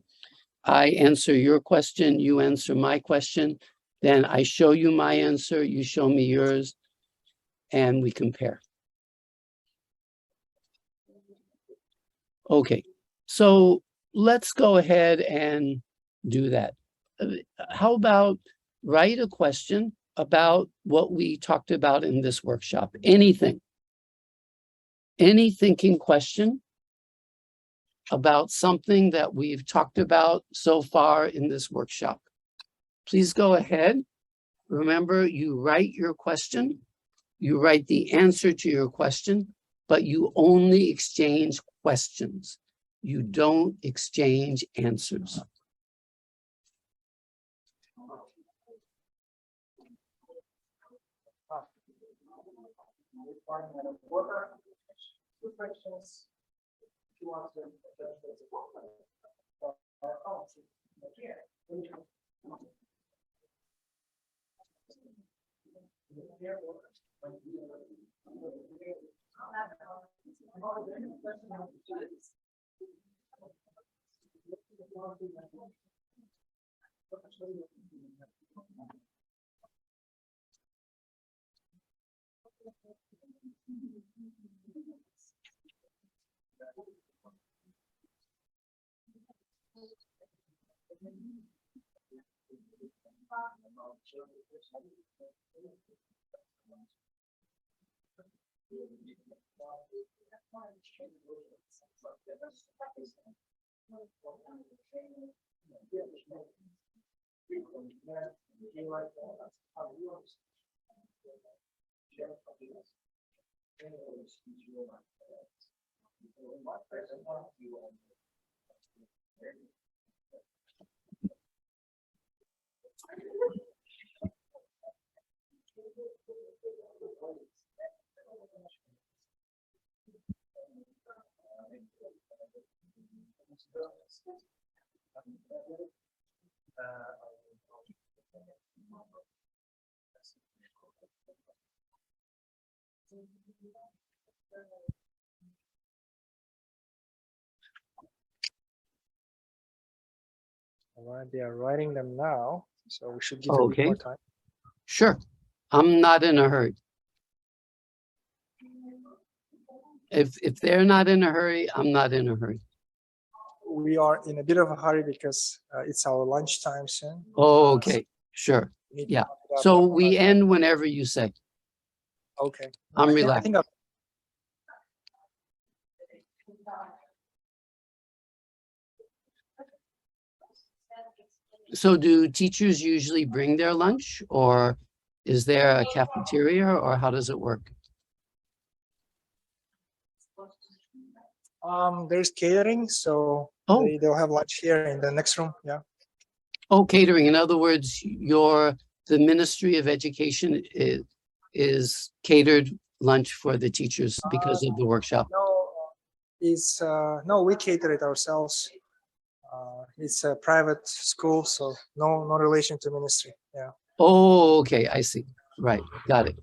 I answer your question, you answer my question. Then I show you my answer, you show me yours, and we compare. Okay, so let's go ahead and do that. How about write a question about what we talked about in this workshop? Anything. Any thinking question about something that we've talked about so far in this workshop. Please go ahead. Remember, you write your question, you write the answer to your question, but you only exchange questions. You don't exchange answers. Two questions. If you want to All right, they are writing them now, so we should give a bit more time. Sure. I'm not in a hurry. If they're not in a hurry, I'm not in a hurry. We are in a bit of a hurry because it's our lunchtime soon. Oh, okay, sure. We need to Yeah. wrap it up So by we 5. end whenever you say. Okay. I'm I relaxed. think So do teachers usually bring their lunch, or is there a cafeteria, or how does it work? there's catering, so Oh. they'll have lunch here in the next room. Yeah. Oh, catering. In other words, the Ministry of Education is catered lunch for the teachers because of the workshop. No, we cater it ourselves. It's a private school, so no relation to ministry. Yeah. Oh, okay, I see. Right, got it.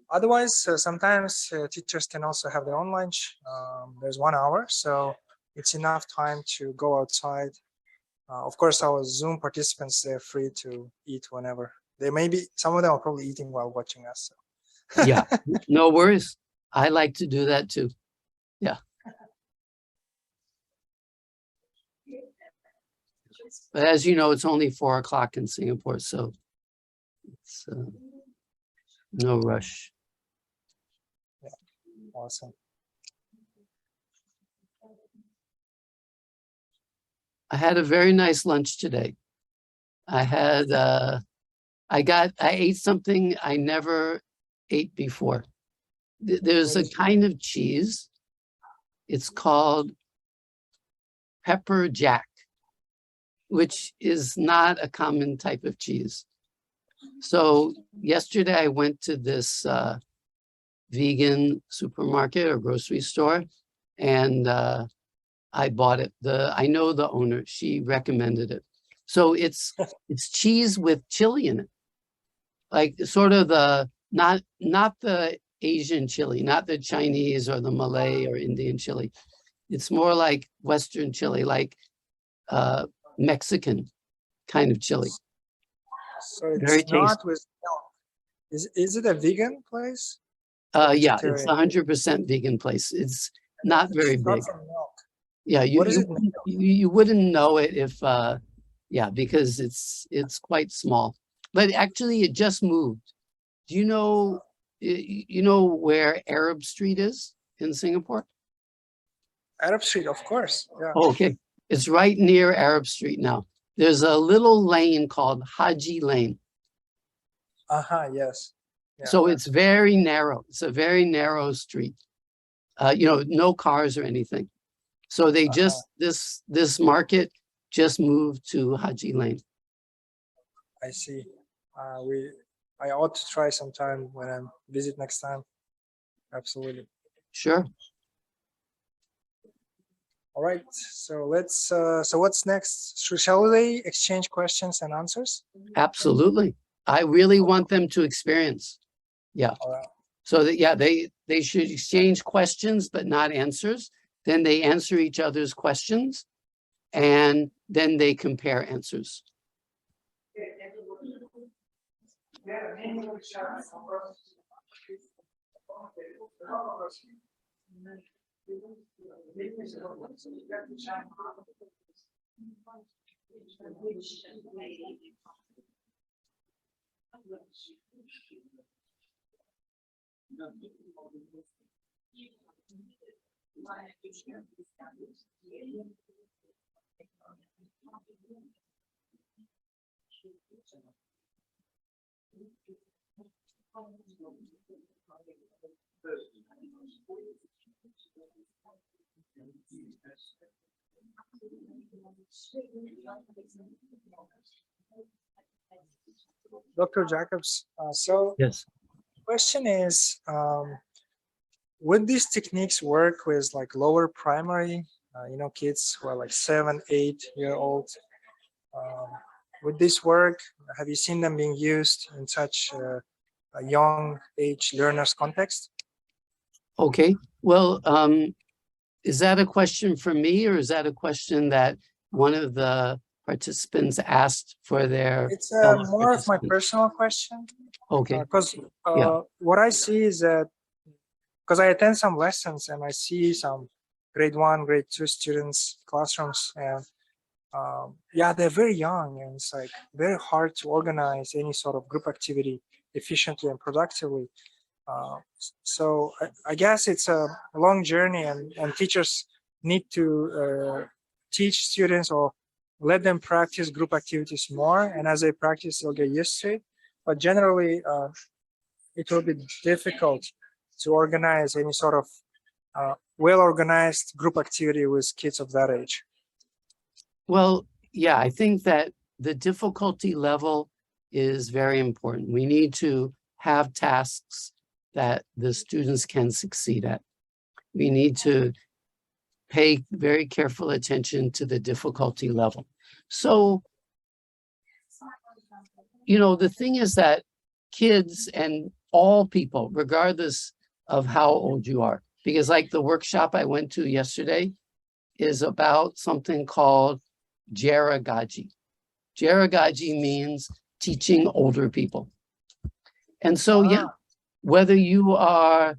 Otherwise, sometimes teachers can also have their own lunch. There's 1 hour, so it's enough time to go outside. Of course, our Zoom participants, they're free to eat whenever. Some of them are probably eating while watching us. So. Yeah, no worries. I like to do that too. Yeah. But as you know, it's only 4 o'clock in Singapore, so it's no rush. Yeah. Awesome. I had a very nice lunch today. I had, I ate something I never ate before. There's a kind of cheese. It's called pepper jack, which is not a common type of cheese. So yesterday I went to this vegan supermarket or grocery store, and I bought it. I know the owner, she recommended it. So it's cheese with chili in it, like sort of not the Asian chili, not the Chinese or the Malay or Indian chili. It's more like Western chili, like Mexican kind of chili. So it's Very tasty. not with milk. Is it a vegan place? Yeah, it's 100% vegan place. It's not very big. Not from milk. Yeah, What is it? you wouldn't know it if yeah, because it's quite small. But actually it just moved. Do you know where Arab Street is in Singapore? Arab Street, of course. Yeah. Oh, okay. It's right near Arab Street now. There's a little lane called Haji Lane. Yes. Yeah. So it's very narrow. It's a very narrow street. No cars or anything. So they just, this market just moved to Haji Lane. I see. I ought to try sometime when I visit next time. Absolutely. Sure. All right. So so what's next? Shall they exchange questions and answers? Absolutely. I really want them to experience. Yeah. All right. So that, yeah, they should exchange questions, but not answers. Then they answer each other's questions, and then they compare answers. Dr. Jacobs, so Yes. question is, would these techniques work with like lower primary, kids who are like 7, 8-year-old? Would this work? Have you seen them being used in such a young age learners context? Okay, well, is that a question for me, or is that a question that one of the participants asked for their? It's more of my personal question. Okay. Because Yeah. what I see is that, because I attend some lessons and I see some grade 1, grade 2 students classrooms, and yeah, they're very young, and it's like very hard to organize any sort of group activity efficiently and productively. So I guess it's a long journey, and teachers need to teach students or let them practice group activities more, and as they practice, they'll get used to it. But generally, it will be difficult to organize any sort of well-organized group activity with kids of that age. Well, yeah, I think that the difficulty level is very important. We need to have tasks that the students can succeed at. We need to pay very careful attention to the difficulty level. So, the thing is that kids and all people, regardless of how old you are, because like the workshop I went to yesterday is about something called Jeragaji. Jeragaji means teaching older people. And so, yeah, whether you are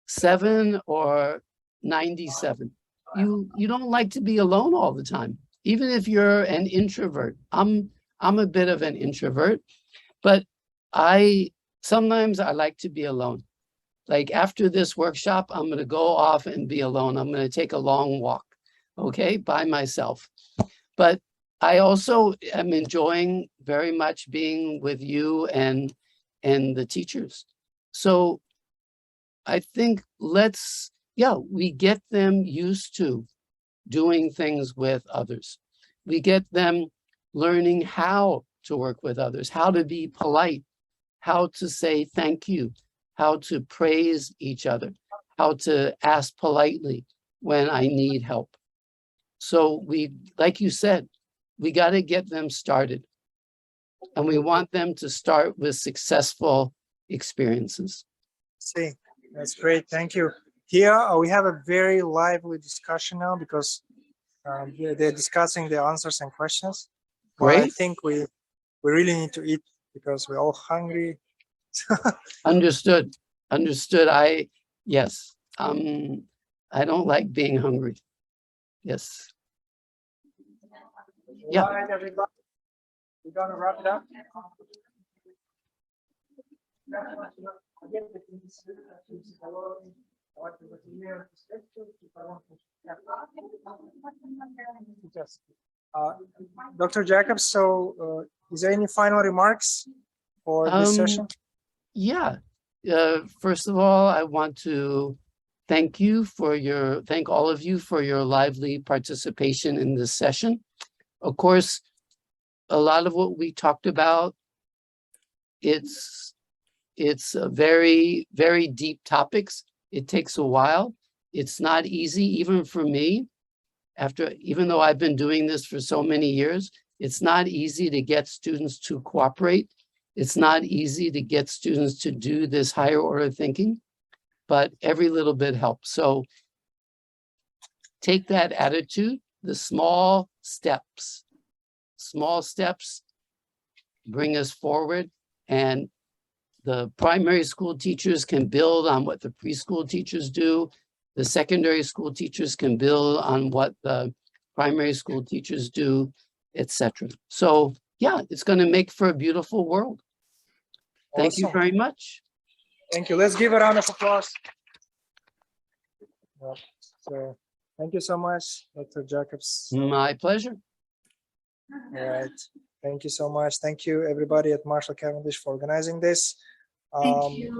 7 or 97, you don't like to be alone all the time. Even if you're an introvert, I'm a bit of an introvert, but sometimes I like to be alone. Like after this workshop, I'm going to go off and be alone. I'm going to take a long walk, okay, by myself. But I also am enjoying very much being with you and the teachers. So I think we get them used to doing things with others. We get them learning how to work with others, how to be polite, how to say thank you, how to praise each other, how to ask politely when I need help. So like you said, we got to get them started. And we want them to start with successful experiences. See, that's great. Thank you. Here we have a very lively discussion now because they're discussing the answers and questions. Great. But I think we really need to eat because we're all hungry. Understood. Yes. I don't like being hungry. Yes. Yeah. All right, everybody. We're going to wrap it up. Dr. Jacobs, so is there any final remarks for this session? Yeah. First of all, I want to thank all of you for your lively participation in this session. Of course, a lot of what we talked about, it's a very, very deep topics. It takes a while. It's not easy, even for me, even though I've been doing this for so many years, it's not easy to get students to cooperate. It's not easy to get students to do this higher order thinking, but every little bit helps. So take that attitude, the small steps bring us forward, and the primary school teachers can build on what the preschool teachers do. The secondary school teachers can build on what the primary school teachers do. etc. So yeah, it's going to make for a beautiful world. Thank you Awesome. very much. Thank you. Let's give a round of applause. Yep. So thank you so much, Dr. Jacobs. My pleasure. All right. Thank you so much. Thank you, everybody at Marshall Cavendish, for organizing this. Thank you.